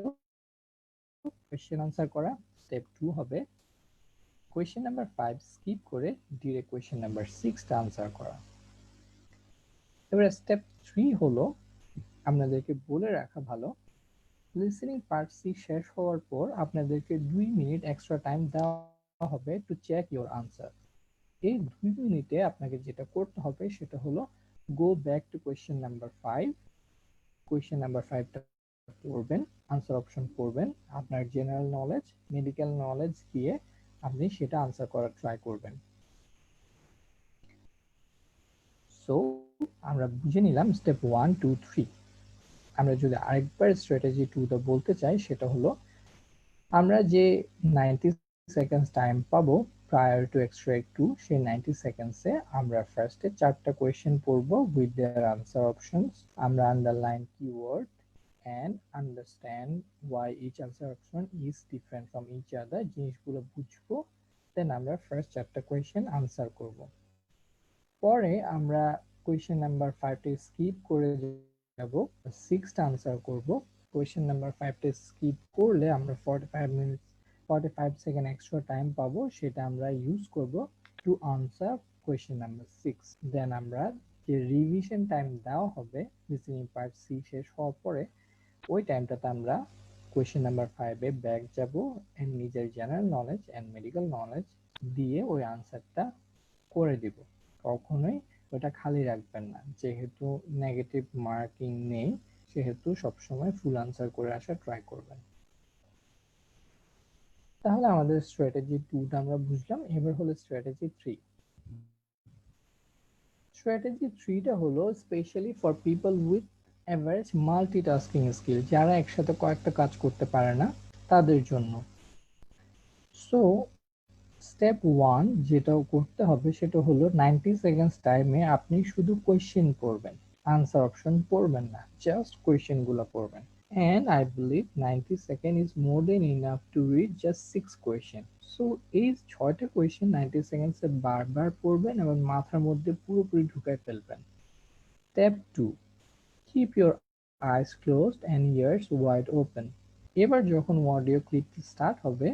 কোয়েশ্চেন আনসার করা, স্টেপ 2 হবে কোয়েশ্চেন নাম্বার 5 স্কিপ করে ডিরেক্ট কোয়েশ্চেন নাম্বার 6টা আনসার করা। এবার স্টেপ 3 হলো, আপনাদেরকে বলে রাখা ভালো, লিসেনিং পার্ট সি শেষ হওয়ার পর আপনাদেরকে 2 মিনিট এক্সট্রা টাইম দেওয়া হবে টু চেক ইওর আনসার। এই 2 মিনিটে আপনাকে যেটা করতে হবে সেটা হলো go back to question number 5, question number 5টা পড়বেন, আনসার অপশন পড়বেন, আপনার জেনারেল নলেজ, মেডিকেল নলেজ দিয়ে আপনি সেটা আনসার করার ট্রাই করবেন। সো আমরা বুঝে নিলাম স্টেপ 1 2 3। আমরা যদি আরেকবার স্ট্র্যাটেজি 2টা বলতে চাই, সেটা হলো আমরা যে 90 সেকেন্ডস টাইম পাবো প্রায়র টু এক্সট্রাক্ট 2, সেই 90 সেকেন্ডসে আমরা ফার্স্টে 4টা কোয়েশ্চেন পড়বো উইথ দেয়ার আনসার অপশনস। আমরা underline keyword and understand why each answer option is different from each other, জিনিসগুলো বুঝবো, দেন আমরা ফার্স্ট 4টা কোয়েশ্চেন আনসার করব। পরে আমরা কোয়েশ্চেন নাম্বার 5টা স্কিপ করে যাব, 6টা আনসার করব। কোয়েশ্চেন নাম্বার 5টা স্কিপ করলে আমরা 45 সেকেন্ড এক্সট্রা টাইম পাবো, সেটা আমরা ইউজ করব টু আনসার কোয়েশ্চেন নাম্বার 6। দেন আমরা যে রিভিশন টাইম দেওয়া হবে লিসেনিং পার্ট সি শেষ হওয়ার পরে, ওই টাইমটাতে আমরা কোয়েশ্চেন নাম্বার 5 এ ব্যাক যাব এন্ড নিজের general knowledge and medical knowledge দিয়ে ওই আনসারটা করে দিব। কখনোই ওটা খালি রাখবেন না, যেহেতু নেগেটিভ মার্কিং নেই, সেহেতু সবসময় ফুল আনসার করে আসার ট্রাই করবেন। তাহলে আমাদের স্ট্র্যাটেজি 2টা আমরা বুঝলাম, এবার হলো স্ট্র্যাটেজি 3। স্ট্র্যাটেজি 3টা হলো specially for people with average multitasking skill, যারা একসাথে কয়েকটা কাজ করতে পারে না তাদের জন্য। সো স্টেপ 1 যেটা করতে হবে সেটা হলো 90 সেকেন্ডস টাইমে আপনি শুধু কোয়েশ্চেন পড়বেন, আনসার অপশন পড়বেন না, জাস্ট কোয়েশ্চেন গুলো পড়বেন। And I believe 90 seconds is more than enough to read just 6 question. So এই 6টা কোয়েশ্চেন 90 সেকেন্ডসে বারবার পড়বেন এবং মাথার মধ্যে পুরোপুরি ঢুকায় ফেলবেন। Step 2, keep your eyes closed and ears wide open। এবার যখন অডিও ক্লিপ স্টার্ট হবে,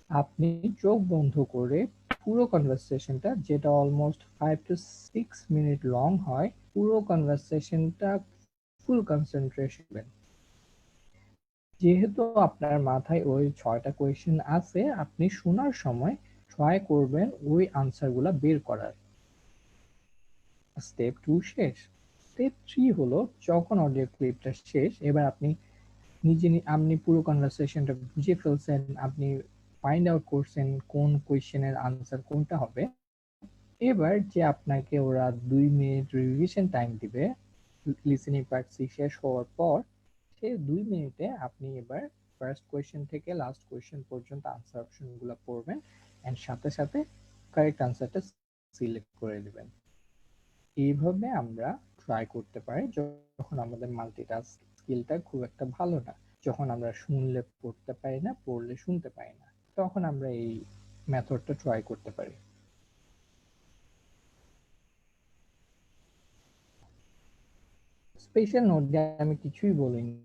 আপনি চোখ বন্ধ করে পুরো কনভারসেশনটা, যেটা অলমোস্ট 5 to 6 মিনিট লং হয়, পুরো কনভারসেশনটা ফুল কনসেন্ট্রেশন দেবেন। যেহেতু আপনার মাথায় ওই 6টা কোয়েশ্চেন আছে, আপনি শোনার সময় ট্রাই করবেন ওই আনসারগুলা বের করার। স্টেপ 2 শেষ। স্টেপ 3 হলো যখন অডিও ক্লিপটা শেষ, এবার আপনি আপনি পুরো কনভারসেশনটা বুঝে ফেলছেন, আপনি ফাইন্ড আউট করছেন কোন কোয়েশ্চেনের আনসার কোনটা হবে। এবার যে আপনাকে ওরা 2 মিনিট রিভিশন টাইম দিবে লিসেনিং পার্ট সি শেষ হওয়ার পর, সেই 2 মিনিটে আপনি এবার ফার্স্ট কোয়েশ্চেন থেকে লাস্ট কোয়েশ্চেন পর্যন্ত আনসার অপশনগুলো পড়বেন এন্ড সাথে সাথে কারেক্ট আনসারটা সিলেক্ট করে দিবেন। এইভাবে আমরা ট্রাই করতে পারি যখন আমাদের মাল্টিটাস্ক স্কিলটা খুব একটা ভালো না, যখন আমরা শুনলে পড়তে পারি না, পড়লে শুনতে পারি না, তখন আমরা এই মেথডটা ট্রাই করতে পারি। স্পেশাল নোট দিয়ে আমি কিছুই বলিনি,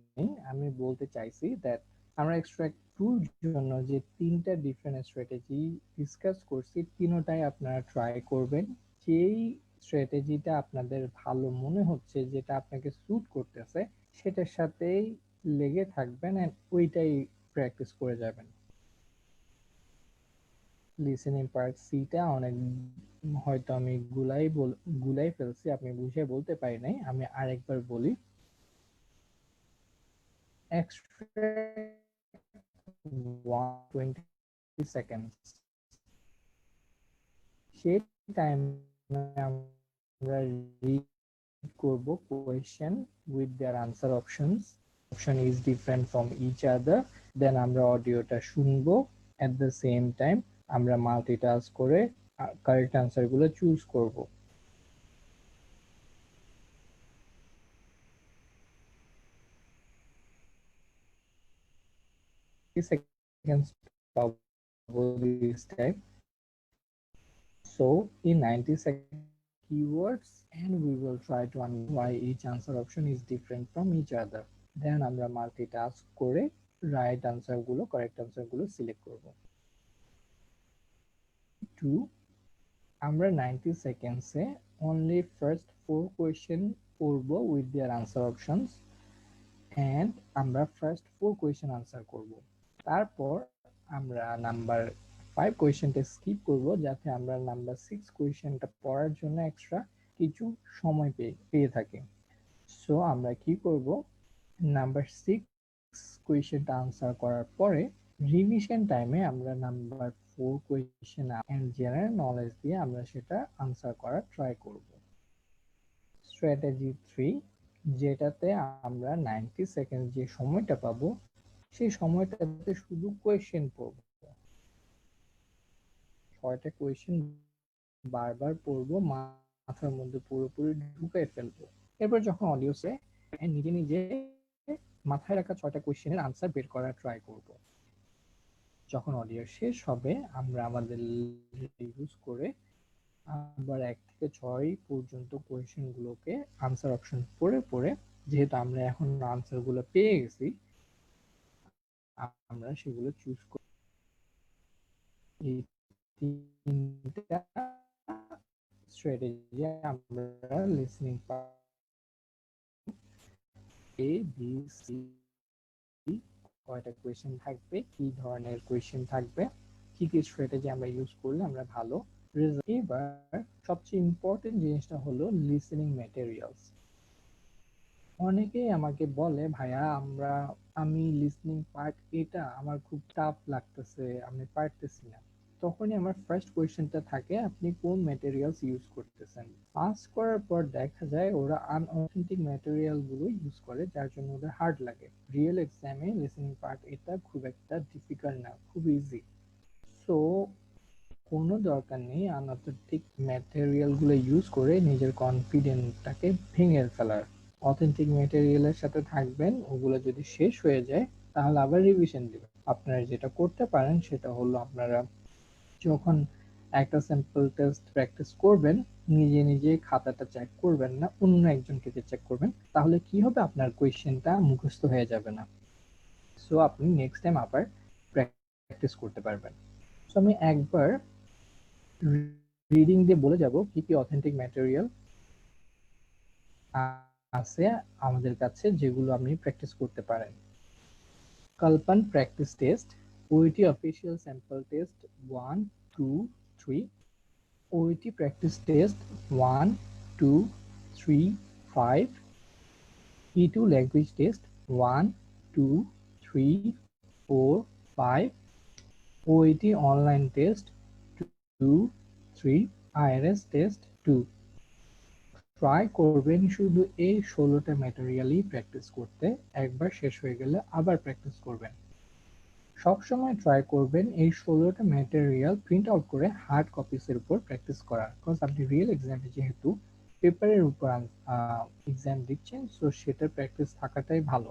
আমি বলতে চাইছি দ্যাট আমরা এক্সট্রাক্ট টুর জন্য যে 3টা ডিফারেন্ট স্ট্র্যাটেজি ডিসকাস করছি, তিনটাই আপনারা ট্রাই করবেন। যেই স্ট্র্যাটেজিটা আপনাদের ভালো মনে হচ্ছে, যেটা আপনাকে স্যুট করতেছে, সেটার সাথেই লেগে থাকবেন এন্ড ওইটাই প্র্যাকটিস করে যাবেন। লিসেনিং পার্ট সিটা অনেক হয়তো আমি গুলাই ফেলছি, আপনি বুঝে বলতে পারি নাই, আমি আরেকবার বলি। extract 120 seconds, সেই টাইমে আমরা রিড করব question with their answer options, option is different from each other, then আমরা অডিওটা শুনবো, এট দ্য সেম টাইম আমরা মাল্টিটাস্ক করে কারেক্ট আনসার গুলো চুজ করব। seconds পাবো this time. So in 90 seconds keywords and we will try to understand why each answer option is different from each other. Then আমরা multitask করে right answer গুলো, correct answer গুলো select করব। 2, আমরা 90 সেকেন্ডসে only first 4 question পড়ব with their answer options and আমরা first 4 question answer করব। তারপর আমরা নাম্বার 5 কোয়েশ্চেনটা স্কিপ করব, যাতে আমরা নাম্বার 6 কোয়েশ্চেনটা পড়ার জন্য এক্সট্রা কিছু সময় পেয়ে থাকি। সো আমরা কি করব, নাম্বার 6 কোয়েশ্চেনটা আনসার করার পরে রিভিশন টাইমে আমরা number 4 question and general knowledge দিয়ে আমরা সেটা আনসার করার ট্রাই করব। স্ট্র্যাটেজি 3, যেটাতে আমরা 90 সেকেন্ড যে সময়টা পাবো, সেই সময়টাতে শুধু কোয়েশ্চেন পড়ব, 6টা কোয়েশ্চেন বারবার পড়বো, মাথার মধ্যে পুরোপুরি ঢুকাই ফেলবো। এরপর যখন অডিওসে নিজে নিজে মাথায় রাখা 6টা কোয়েশ্চেনের আনসার বের করার ট্রাই করব। যখন অডিও শেষ হবে, আমরা আমাদের ইউজ করে আবার 1 থেকে 6 পর্যন্ত কোয়েশ্চেন গুলোকে আনসার অপশন পড়ে পড়ে, যেহেতু আমরা এখন আনসার গুলো পেয়ে গেছি, আমরা সেগুলো চুজ করি। এই 3টা স্ট্র্যাটেজি আমরা লিসেনিং এ বি সি কয়টা কোয়েশ্চেন থাকবে, কি ধরনের কোয়েশ্চেন থাকবে, কি কি স্ট্র্যাটেজি আমরা ইউজ করলে আমরা ভালো রেজাল্ট। এবার সবচেয়ে ইম্পর্টেন্ট জিনিসটা হলো লিসেনিং ম্যাটেরিয়ালস। অনেকেই আমাকে বলে, ভাইয়া আমি লিসেনিং পার্ট এটা আমার খুব টাফ লাগতেছে, আমি পারতেছি না। তখনই আমার ফার্স্ট কোয়েশ্চেনটা থাকে, আপনি কোন ম্যাটেরিয়ালস ইউজ করতেছেন। পাস করার পর দেখা যায় ওরা আনঅথেন্টিক ম্যাটেরিয়াল গুলো ইউজ করে, যার জন্য ওদের হার্ড লাগে। রিয়েল এক্সামে লিসেনিং পার্ট এটা খুব একটা ডিফিকাল্ট না, খুব ইজি। সো কোনো দরকার নেই আনঅথেন্টিক ম্যাটেরিয়াল গুলো ইউজ করে নিজের কনফিডেন্টটাকে ভেঙে ফেলার। অথেন্টিক ম্যাটেরিয়ালের সাথে থাকবেন, ওগুলো যদি শেষ হয়ে যায় তাহলে আবার রিভিশন দিবেন। আপনারা যেটা করতে পারেন সেটা হলো, আপনারা যখন একটা স্যাম্পল টেস্ট প্র্যাকটিস করবেন, নিজে নিজে খাতাটা চেক করবেন না, অন্য একজনকে চেক করবেন, তাহলে কি হবে, আপনার কোয়েশ্চেনটা মুখস্থ হয়ে যাবে না। সো আপনি নেক্সট টাইম আবার প্র্যাকটিস করতে পারবেন। সো আমি একবার রিডিং দিয়ে বলে যাব কি কি অথেন্টিক ম্যাটেরিয়াল আছে আমাদের কাছে, যেগুলো আপনি প্র্যাকটিস করতে পারেন। Kalpan practice test, OET official sample test 1, 2, 3, OET practice test 1, 2, 3, 5, E2 language test 1, 2, 3, 4, 5, OET online test 2, 3, IRS test 2. Try করবেন শুধু এই 16টা ম্যাটেরিয়ালই প্র্যাকটিস করতে, একবার শেষ হয়ে গেলে আবার প্র্যাকটিস করবেন। সবসময় ট্রাই করবেন এই 16টা ম্যাটেরিয়াল প্রিন্ট আউট করে হার্ড কপিসের উপর প্র্যাকটিস করার, বিকজ আপনি রিয়েল এক্সামে যেহেতু পেপারের উপর এক্সাম দিচ্ছেন, সো সেটার প্র্যাকটিস থাকাটাই ভালো।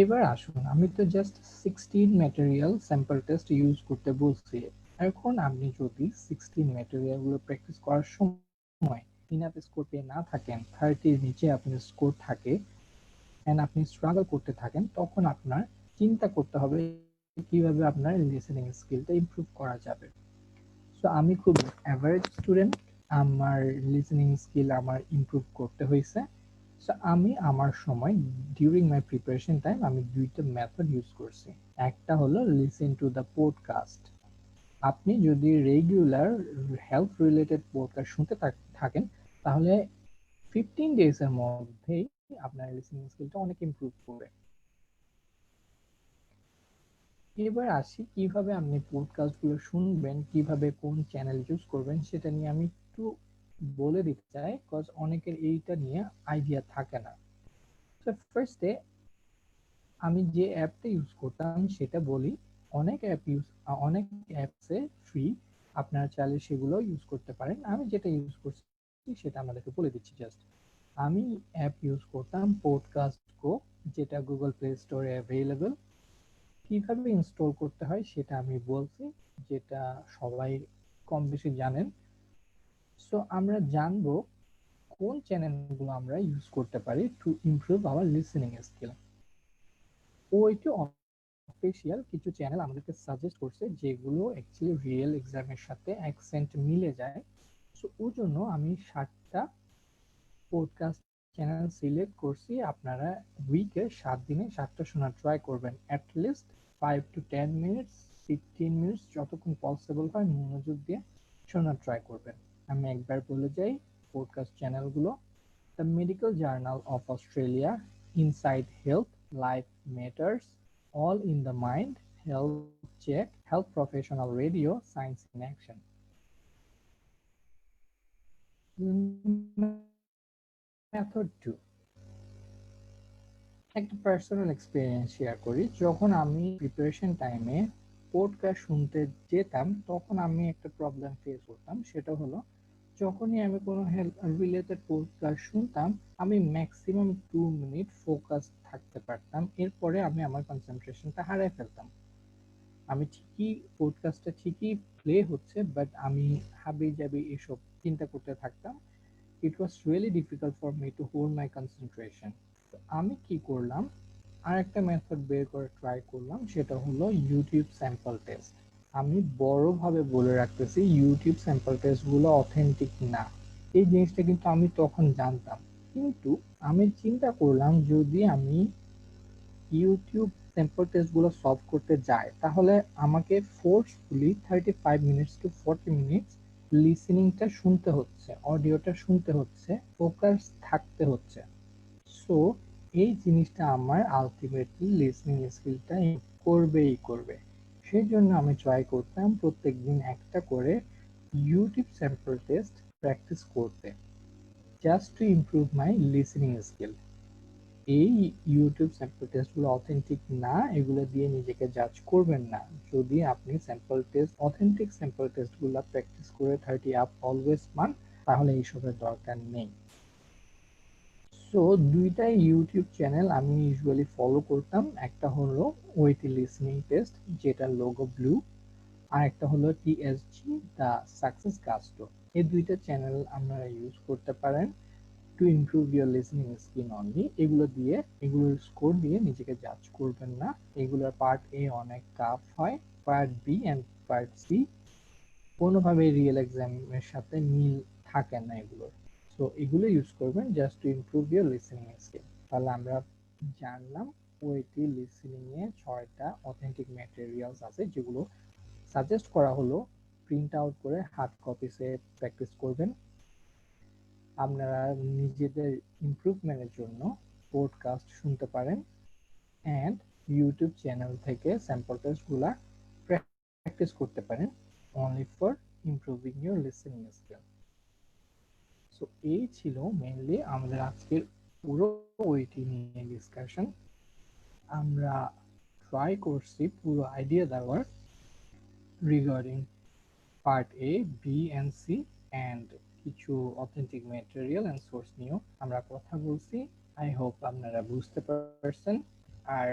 এবার আসুন, আমি তো just 16 material sample test use করতে বলছি। এখন আপনি যদি 16 ম্যাটেরিয়াল গুলো প্র্যাকটিস করার সময় ইনাফ স্কোর পেয়ে না থাকেন, 30 এর নিচে আপনার স্কোর থাকে এন্ড আপনি স্ট্রাগল করতে থাকেন, তখন আপনার চিন্তা করতে হবে কিভাবে আপনার লিসেনিং স্কিলটা ইমপ্রুভ করা যাবে। সো আমি খুব অ্যাভারেজ স্টুডেন্ট, আমার লিসেনিং স্কিল আমার ইমপ্রুভ করতে হয়েছে। সো আমি আমার সময় ডিউরিং মাই প্রিপারেশন টাইম আমি দুইটা মেথড ইউজ করছি। একটা হলো লিসেন টু দ্য পডকাস্ট। আপনি যদি রেগুলার হেলথ রিলেটেড পডকাস্ট শুনতে থাকেন, তাহলে 15 ডেজ এর মধ্যেই আপনার লিসেনিং স্কিলটা অনেক ইমপ্রুভ করবে। এবার আসি কিভাবে আপনি পডকাস্ট গুলো শুনবেন, কিভাবে কোন চ্যানেল চুজ করবেন সেটা নিয়ে আমি একটু বলে দিতে চাই, বিকজ অনেকের এইটা নিয়ে আইডিয়া থাকে না। তো ফার্স্টে আমি যে অ্যাপটা ইউজ করতাম সেটা বলি। অনেক অ্যাপসে ফ্রি, আপনারা চাইলে সেগুলো ইউজ করতে পারেন। আমি যেটা ইউজ করছি সেটা আমাদেরকে বলে দিচ্ছি জাস্ট। আমি অ্যাপ ইউজ করতাম পডকাস্ট গো, যেটা গুগল প্লে স্টোরে অ্যাভেলেবল। কিভাবে ইনস্টল করতে হয় সেটা আমি বলছি, যেটা সবাই কম বেশি জানেন। সো আমরা জানবো কোন চ্যানেলগুলো আমরা ইউজ করতে পারি to improve our listening skill. ওইটি অফিসিয়াল কিছু চ্যানেল আমাদেরকে সাজেস্ট করছে যেগুলো অ্যাকচুয়ালি রিয়েল এক্সামের সাথে অ্যাকসেন্ট মিলে যায়। সো ওই জন্য আমি 7টা পডকাস্ট চ্যানেল সিলেক্ট করছি। আপনারা উইকে 7 দিনে 7টা শোনার ট্রাই করবেন, অ্যাটলিস্ট 5 to 10 মিনিটস, 15 মিনিটস, যতক্ষণ পসিবল হয় মনোযোগ দিয়ে শোনার ট্রাই করবেন। আমি একবার বলে যাই পডকাস্ট চ্যানেলগুলো: the medical journal of Australia, inside health, life matters, all in the mind, health check, health professional radio, science in action. Method 2, একটা পার্সোনাল এক্সপিরিয়েন্স শেয়ার করি। যখন আমি প্রিপারেশন টাইমে পডকাস্ট শুনতে যেতাম, তখন আমি একটা প্রবলেম ফেস করতাম। সেটা হলো, যখনই আমি কোনো হেলথ রিলেটেড পডকাস্ট শুনতাম, আমি ম্যাক্সিমাম 2 মিনিট ফোকাস থাকতে পারতাম, এরপরে আমি আমার কনসেন্ট্রেশনটা হারিয়ে ফেলতাম। আমি ঠিকই পডকাস্টটা ঠিকই প্লে হচ্ছে, বাট আমি হাবি জাবি এসব চিন্তা করতে থাকতাম। It was really difficult for me to hold my concentration. আমি কি করলাম, আরেকটা মেথড বের করে ট্রাই করলাম, সেটা হলো ইউটিউব স্যাম্পল টেস্ট। আমি বড়ভাবে বলে রাখতেছি, ইউটিউব স্যাম্পল টেস্ট গুলো অথেন্টিক না। এই জিনিসটা কিন্তু আমি তখন জানতাম, কিন্তু আমি চিন্তা করলাম যদি আমি ইউটিউব স্যাম্পল টেস্ট গুলো সলভ করতে যাই, তাহলে আমাকে ফোর্সফুলি 35 to 40 মিনিটস লিসেনিংটা শুনতে হচ্ছে, অডিওটা শুনতে হচ্ছে, ফোকাস থাকতে হচ্ছে। সো এই জিনিসটা আমার আলটিমেটলি লিসনিং স্কিলটা করবেই করবে। সেই জন্য আমি ট্রাই করতাম প্রত্যেকদিন একটা করে ইউটিউব স্যাম্পল টেস্ট প্র্যাকটিস করতে, just to improve my listening skill. এই ইউটিউব স্যাম্পল টেস্টগুলো অথেন্টিক না, এগুলো দিয়ে নিজেকে জাজ করবেন না। যদি আপনি স্যাম্পল টেস্ট, অথেন্টিক স্যাম্পল টেস্টগুলো প্র্যাকটিস করে 30 আপ অলওয়েজ পান, তাহলে এইসবের দরকার নেই। সো দুইটাই ইউটিউব চ্যানেল আমি ইউজুয়ালি ফলো করতাম। একটা হলো ওয়েটি লিসনিং টেস্ট, যেটা লোগো ব্লু, আর একটা হলো টিএসজি, দ্য সাকসেস গাস্টো। এই দুইটা চ্যানেল আপনারা ইউজ করতে পারেন to improve your listening skill only. এগুলোর স্কোর দিয়ে নিজেকে জাজ করবেন না। এগুলোর পার্ট এ অনেক টাফ হয়, part B and part C কোনোভাবে রিয়েল এক্সামের সাথে মিল থাকে না এগুলোর। সো তো এগুলো ইউজ করবেন just to improve your listening skill. তাহলে আমরা জানলাম ওইটি লিসেনিং এ 6টা অথেন্টিক ম্যাটেরিয়ালস আছে যেগুলো সাজেস্ট করা হলো প্রিন্ট আউট করে হার্ড কপিসে প্র্যাকটিস করবেন। আপনারা নিজেদের ইমপ্রুভমেন্টের জন্য পডকাস্ট শুনতে পারেন অ্যান্ড ইউটিউব চ্যানেল থেকে স্যাম্পল টেস্টগুলা প্র্যাকটিস করতে পারেন only for improving your listening skill. So এই ছিল মেইনলি আমাদের আজকের পুরো ওইটি নিয়ে ডিসকাশন। আমরা ট্রাই করছি পুরো আইডিয়া দেওয়ার regarding part A, B and C and কিছু অথেন্টিক ম্যাটেরিয়াল অ্যান্ড সোর্স নিয়েও আমরা কথা বলছি। আই হোপ আপনারা বুঝতে পারছেন। আর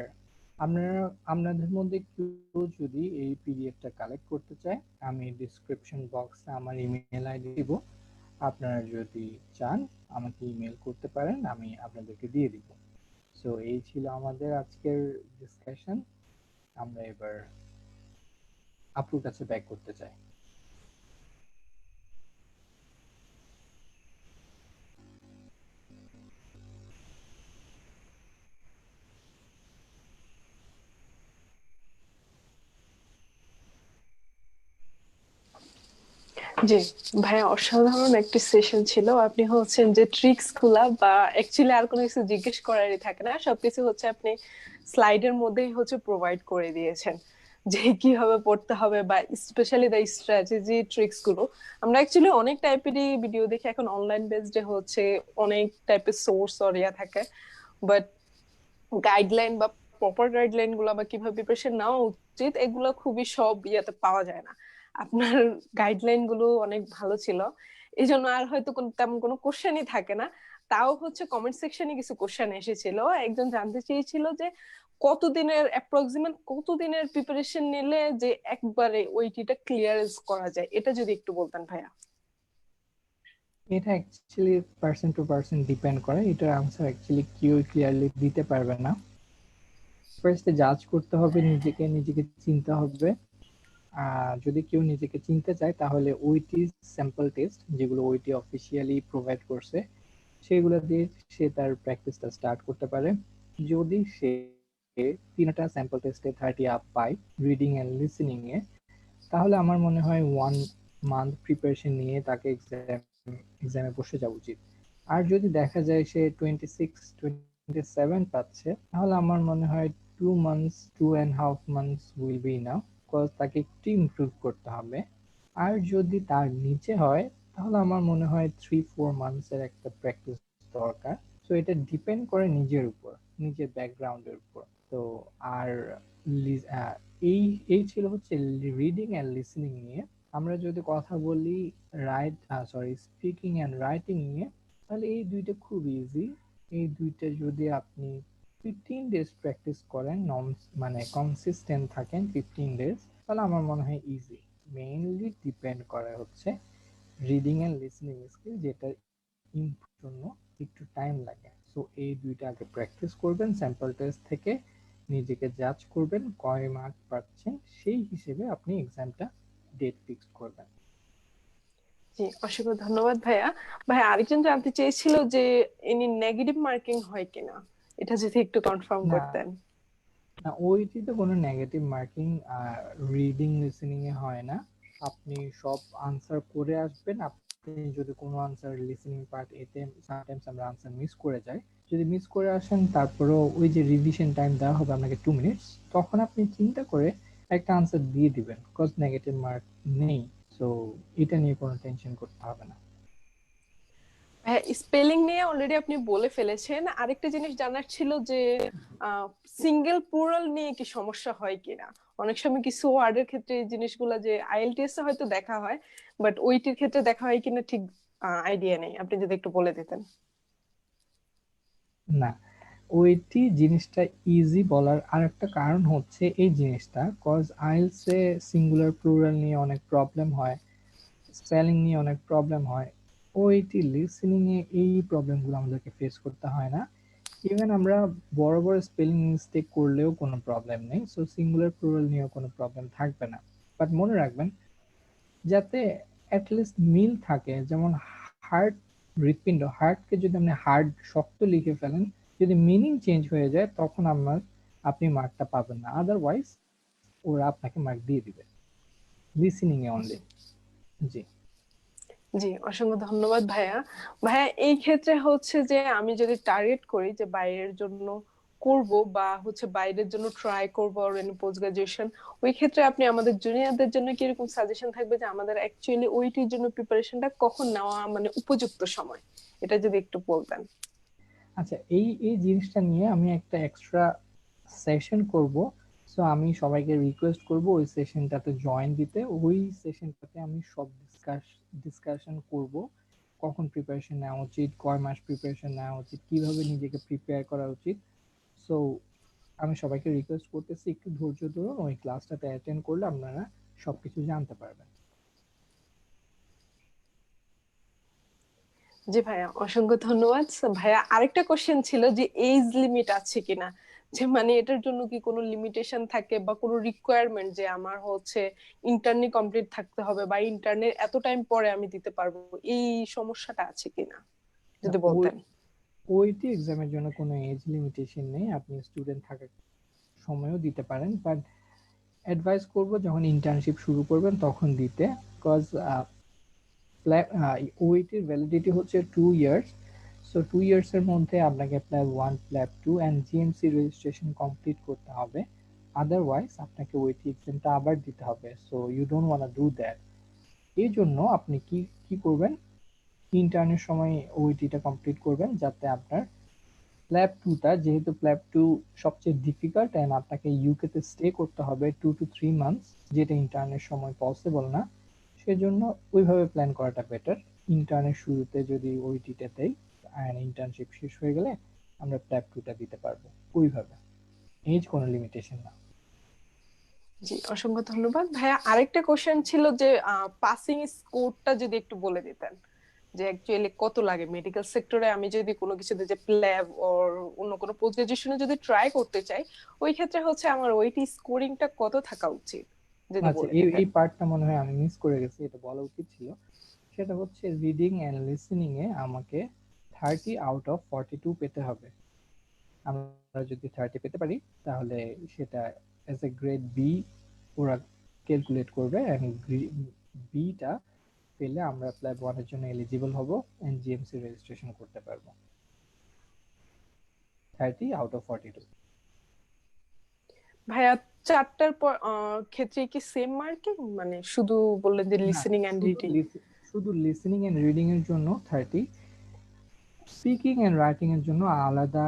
আপনাদের মধ্যে কেউ যদি এই পিডিএফটা কালেক্ট করতে চায়, আমি ডিসক্রিপশন বক্সে আমার ইমেল আইডি দিব। আপনারা যদি চান আমাকে ইমেল করতে পারেন, আমি আপনাদেরকে দিয়ে দিব। সো এই ছিল আমাদের আজকের ডিসকাশন। আমরা এবার আপুর কাছে ব্যাক করতে চাই। জি ভাইয়া, অসাধারণ একটি সেশন ছিল। আপনি হচ্ছেন যে ট্রিক্স গুলা বা অ্যাকচুয়ালি আর কোনো কিছু জিজ্ঞেস করারই থাকে না, সবকিছু হচ্ছে আপনি স্লাইডের মধ্যেই হচ্ছে প্রোভাইড করে দিয়েছেন যে কিভাবে পড়তে হবে, বা স্পেশালি দ্য স্ট্র্যাটেজি ট্রিক্স গুলো। আমরা অ্যাকচুয়ালি অনেক টাইপেরই ভিডিও দেখি এখন অনলাইন বেসডে, হচ্ছে অনেক টাইপের সোর্স অরিয়া থাকে, বাট গাইডলাইন বা প্রপার গাইডলাইন গুলো বা কিভাবে প্রিপারেশন নেওয়া উচিত এগুলো খুবই সব ইয়েতে পাওয়া যায় না। আপনার গাইডলাইন গুলো অনেক ভালো ছিল, এই জন্য আর হয়তো তেমন কোনো কোশ্চেনই থাকে না। তাও হচ্ছে কমেন্ট সেকশনে কিছু কোশ্চেন এসেছিল, একজন জানতে চেয়েছিল যে কতদিনের অ্যাপ্রক্সিমেট কতদিনের প্রিপারেশন নিলে যে একবারে ওইটিটা ক্লিয়ারেন্স করা যায়, এটা যদি একটু বলতেন ভাইয়া। এটা actually person to person depend করে, এটার আনসার অ্যাকচুয়ালি কেউ ক্লিয়ারলি দিতে পারবে না। ফার্স্টে জাজ করতে হবে, নিজেকে নিজেকে চিনতে হবে। যদি কেউ নিজেকে চিনতে চায় তাহলে ওইটি স্যাম্পল টেস্ট যেগুলো ওইটি অফিসিয়ালি প্রোভাইড করছে সেগুলো দিয়ে সে তার প্র্যাকটিসটা স্টার্ট করতে পারে। যদি সে 3টা স্যাম্পল টেস্টে 30 আপ পায় রিডিং অ্যান্ড লিসেনিং এ, তাহলে আমার মনে হয় 1 মান্থ প্রিপারেশন নিয়ে তাকে এক্সামে বসে যাওয়া উচিত। আর যদি দেখা যায় সে 26-27 পাচ্ছে, তাহলে আমার মনে হয় 2 months 2.5 months will be enough, because তাকে একটু ইমপ্রুভ করতে হবে। আর যদি তার নিচে হয় তাহলে আমার মনে হয় 3-4 মান্থসের একটা প্র্যাকটিস দরকার। সো এটা ডিপেন্ড করে নিজের উপর, নিজের ব্যাকগ্রাউন্ডের উপর। তো আর এই এই ছিল হচ্ছে রিডিং অ্যান্ড লিসেনিং নিয়ে। আমরা যদি কথা বলি স্পিকিং অ্যান্ড রাইটিং নিয়ে, তাহলে এই দুইটা খুব ইজি। এই দুইটা যদি আপনি 15 ডেজ প্র্যাকটিস করেন, মানে কনসিস্টেন্ট থাকেন 15 ডেজ, তাহলে আমার মনে হয় ইজি। মেইনলি ডিপেন্ড করে হচ্ছে রিডিং এন্ড লিসেনিং স্কিল, যেটা ইমপ্রুভ জন্য একটু টাইম লাগে। সো এই দুইটা আগে প্র্যাকটিস করবেন, স্যাম্পল টেস্ট থেকে নিজেকে জাজ করবেন কয় মার্ক পাচ্ছেন, সেই হিসেবে আপনি এক্সামটা ডেট ফিক্স করবেন। জি, অসংখ্য ধন্যবাদ ভাইয়া। ভাইয়া আরেকজন জানতে চেয়েছিল যে এনি নেগেটিভ মার্কিং হয় কিনা, এটা যদি একটু কনফার্ম না, করতেন। না ওইটিতে কোনো নেগেটিভ মার্কিং রিডিং লিসেনিং এ হয় না। আপনি সব আনসার করে আসবেন। আপনি যদি কোনো আনসার লিসেনিং পার্ট এতে সামটাইমস আমরা আনসার মিস করে যাই, যদি মিস করে আসেন তারপরেও ওই যে রিভিশন টাইম দেওয়া হবে আপনাকে 2 মিনিটস, তখন আপনি চিন্তা করে একটা আনসার দিয়ে দিবেন, বিকজ নেগেটিভ মার্ক নেই। সো এটা নিয়ে কোনো টেনশন করতে হবে না। হ্যাঁ, স্পেলিং নিয়ে অলরেডি আপনি বলে ফেলেছেন। আরেকটা জিনিস জানার ছিল যে সিঙ্গেল প্লুরাল নিয়ে কি সমস্যা হয় কিনা। অনেক সময় কিছু ওয়ার্ডের ক্ষেত্রে এই জিনিসগুলো যে আইএলটিএস এ হয়তো দেখা হয়, বাট ওইটির ক্ষেত্রে দেখা হয় কিনা ঠিক আইডিয়া নেই, আপনি যদি একটু বলে দিতেন। না, ওইটি জিনিসটা ইজি বলার আরেকটা কারণ হচ্ছে এই জিনিসটা, কজ আইএলটিএস এ সিঙ্গুলার প্লুরাল নিয়ে অনেক প্রবলেম হয়, স্পেলিং নিয়ে অনেক প্রবলেম হয়। ওইটি লিসেনিং এ এই প্রবলেমগুলো আমাদেরকে ফেস করতে হয় না। ইভেন আমরা বড় বড় স্পেলিং মিস্টেক করলেও কোনো প্রবলেম নেই। সো সিঙ্গুলার প্লুরাল নিয়েও কোনো প্রবলেম থাকবে না। বাট মনে রাখবেন যাতে অ্যাটলিস্ট মিল থাকে, যেমন হার্ট হৃৎপিণ্ড, হার্টকে যদি আপনি হার্ড শক্ত লিখে ফেলেন, যদি মিনিং চেঞ্জ হয়ে যায় তখন আপনি মার্কটা পাবেন না, আদারওয়াইজ ওরা আপনাকে মার্ক দিয়ে দিবে লিসেনিং এ অনলি। জি জি, অসংখ্য ধন্যবাদ ভাইয়া। ভাইয়া এই ক্ষেত্রে হচ্ছে যে আমি যদি টার্গেট করি যে বাইরের জন্য করব বা হচ্ছে বাইরের জন্য ট্রাই করব আর পোস্ট গ্রাজুয়েশন, ওই ক্ষেত্রে আপনি আমাদের জুনিয়রদের জন্য কি রকম সাজেশন থাকবে যে আমাদের অ্যাকচুয়ালি ওইটির জন্য প্রিপারেশনটা কখন নেওয়া মানে উপযুক্ত সময়, এটা যদি একটু বলতেন। আচ্ছা, এই এই জিনিসটা নিয়ে আমি একটা এক্সট্রা সেশন করব। সো আমি সবাইকে রিকোয়েস্ট করব ওই সেশনটাতে জয়েন দিতে। ওই সেশনটাতে আমি সব ডিসকাশন করব, কখন প্রিপারেশন নেওয়া উচিত, কয় মাস প্রিপারেশন নেওয়া উচিত, কিভাবে নিজেকে প্রিপেয়ার করা উচিত। সো আমি সবাইকে রিকোয়েস্ট করতেছি একটু ধৈর্য ধরুন, ওই ক্লাসটাতে অ্যাটেন্ড করলে আপনারা সবকিছু জানতে পারবেন। জি ভাইয়া, অসংখ্য ধন্যবাদ। ভাইয়া আরেকটা কোশ্চেন ছিল যে এজ লিমিট আছে কিনা, যে মানে এটার জন্য কি কোনো লিমিটেশন থাকে বা কোনো রিকোয়ারমেন্ট যে আমার হচ্ছে ইন্টার্নি কমপ্লিট থাকতে হবে বা ইন্টার্নের এত টাইম পরে আমি দিতে পারবো, এই সমস্যাটা আছে কিনা না, যদি ওই বলতেন। ওইটি এক্সামের জন্য কোনো এজ লিমিটেশন নেই, আপনি স্টুডেন্ট থাকার সময়ও দিতে পারেন, বাট অ্যাডভাইস করব যখন ইন্টার্নশিপ শুরু করবেন তখন দিতে। বিকজ ওইটির ভ্যালিডিটি হচ্ছে 2 ইয়ার্স। সো 2 ইয়ার্স এর মধ্যে আপনাকে PLAB 1, PLAB 2 and GMC registration complete করতে হবে, আদারওয়াইজ আপনাকে ওইটি এক্সামটা আবার দিতে হবে। So you don't want do that. এই জন্য আপনি কি কি করবেন, ইন্টার্নের সময় ওইটিটা কমপ্লিট করবেন, যাতে আপনার প্ল্যাব টুটা, যেহেতু প্ল্যাব টু সবচেয়ে ডিফিকাল্ট অ্যান্ড আপনাকে ইউকে তে স্টে করতে হবে 2 to 3 মান্থস, যেটা ইন্টার্নের সময় পসিবল না। সেজন্য ওইভাবে প্ল্যান করাটা বেটার। ইন্টার্নের শুরুতে যদি ওইটিটা দেই আর ইন্টার্নশিপ শেষ হয়ে গেলে আমরা প্ল্যাব টুটা দিতে পারবো ওইভাবে। এজ কোনো লিমিটেশন না। জি, অসংখ্য ধন্যবাদ ভাইয়া। আরেকটা কোশ্চেন ছিল যে পাসিং স্কোরটা যদি একটু বলে দিতেন, যে অ্যাকচুয়ালি কত লাগে মেডিকেল সেক্টরে আমি যদি কোনো কিছুতে যে প্ল্যাব ওর অন্য কোনো পোস্ট গ্রাজুয়েশনে যদি ট্রাই করতে চাই, ওই ক্ষেত্রে হচ্ছে আমার ওইটি স্কোরিংটা কত থাকা উচিত যদি আচ্ছা, বলে এই দিতেন। এই পার্টটা মনে হয় আমি মিস করে গেছি, এটা বলা উচিত ছিল। সেটা হচ্ছে রিডিং এন্ড লিসেনিং এ আমাকে 30 out of 42 পেতে হবে। আমরা যদি 30 পেতে পারি তাহলে সেটা এজ এ গ্রেড বি ওরা ক্যালকুলেট করবে, এন্ড বিটা পেলে আমরা প্ল্যাব 1 এর জন্য এলিজিবল হব এন্ড জিএমসি রেজিস্ট্রেশন করতে পারবো। 30 out of 42। ভাইয়া চারটার পর ক্ষেত্রে কি সেম মার্কিং, মানে শুধু বললেন যে না, লিসেনিং এন্ড শুধু রিডিং? শুধু লিসেনিং এন্ড রিডিং এর জন্য 30, স্পিকিং এন্ড রাইটিং এর জন্য আলাদা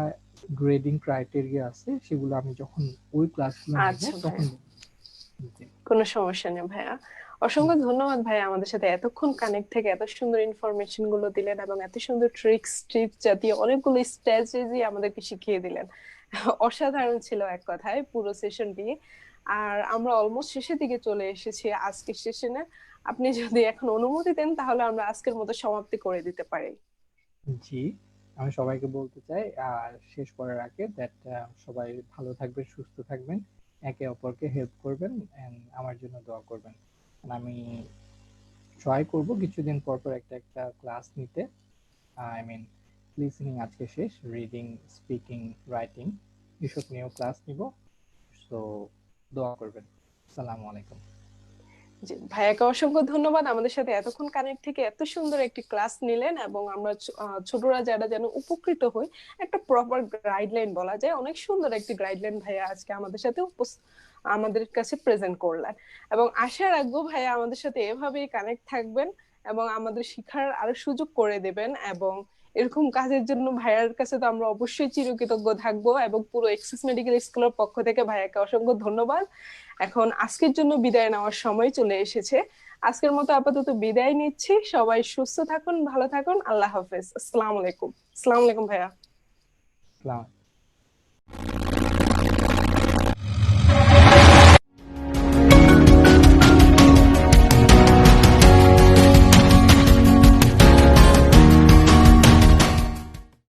গ্রেডিং ক্রাইটেরিয়া আছে, সেগুলো আমি যখন ওই ক্লাসগুলো নিব আচ্ছা তখন ভাইয়া, জি। কোনো সমস্যা নেই ভাইয়া। অসংখ্য ধন্যবাদ ভাইয়া আমাদের সাথে এতক্ষণ কানেক্ট থেকে এত সুন্দর ইনফরমেশন গুলো দিলেন এবং এত সুন্দর ট্রিক্স টিপস জাতীয় অনেকগুলো স্ট্র্যাটেজি আমাদেরকে শিখিয়ে দিলেন। অসাধারণ ছিল এক কথায় পুরো সেশনটি। আর আমরা অলমোস্ট শেষের দিকে চলে এসেছি আজকের সেশনে। আপনি যদি এখন অনুমতি দেন তাহলে আমরা আজকের মতো সমাপ্তি করে দিতে পারি। জি, আমি সবাইকে বলতে চাই আর শেষ করার আগে দ্যাট সবাই ভালো থাকবেন, সুস্থ থাকবেন, একে অপরকে হেল্প করবেন এন্ড আমার জন্য দোয়া করবেন। And আমি ট্রাই করব কিছুদিন পর পর একটা একটা ক্লাস নিতে। আই মিন লিসেনিং আজকে শেষ, রিডিং, স্পিকিং, রাইটিং এসব নিয়েও ক্লাস নিব। সো দোয়া করবেন। আসসালামু আলাইকুম। জি, ভাইয়াকে অসংখ্য ধন্যবাদ আমাদের সাথে এতক্ষণ কানেক্ট থেকে এত সুন্দর একটি ক্লাস নিলেন এবং আমরা ছোটরা যারা যেন উপকৃত হই, একটা প্রপার গাইডলাইন বলা যায়, অনেক সুন্দর একটি গাইডলাইন ভাইয়া আজকে আমাদের সাথে আমাদের কাছে প্রেজেন্ট করলেন। এবং আশা রাখবো ভাইয়া আমাদের সাথে এভাবেই কানেক্ট থাকবেন এবং আমাদের শিখার আরো সুযোগ করে দেবেন। এবং এরকম কাজের জন্য ভাইয়ার কাছে তো আমরা অবশ্যই চিরকৃতজ্ঞ থাকবো। এবং পুরো এক্সিস মেডিকেল স্কুলের পক্ষ থেকে ভাইয়াকে অসংখ্য ধন্যবাদ। এখন আজকের জন্য বিদায় নেওয়ার সময় চলে এসেছে। আজকের মতো আপাতত বিদায় নিচ্ছি। সবাই সুস্থ থাকুন, ভালো থাকুন। আল্লাহ হাফেজ। আসসালামু আলাইকুম। আসসালামু আলাইকুম ভাইয়া। আসসালাম।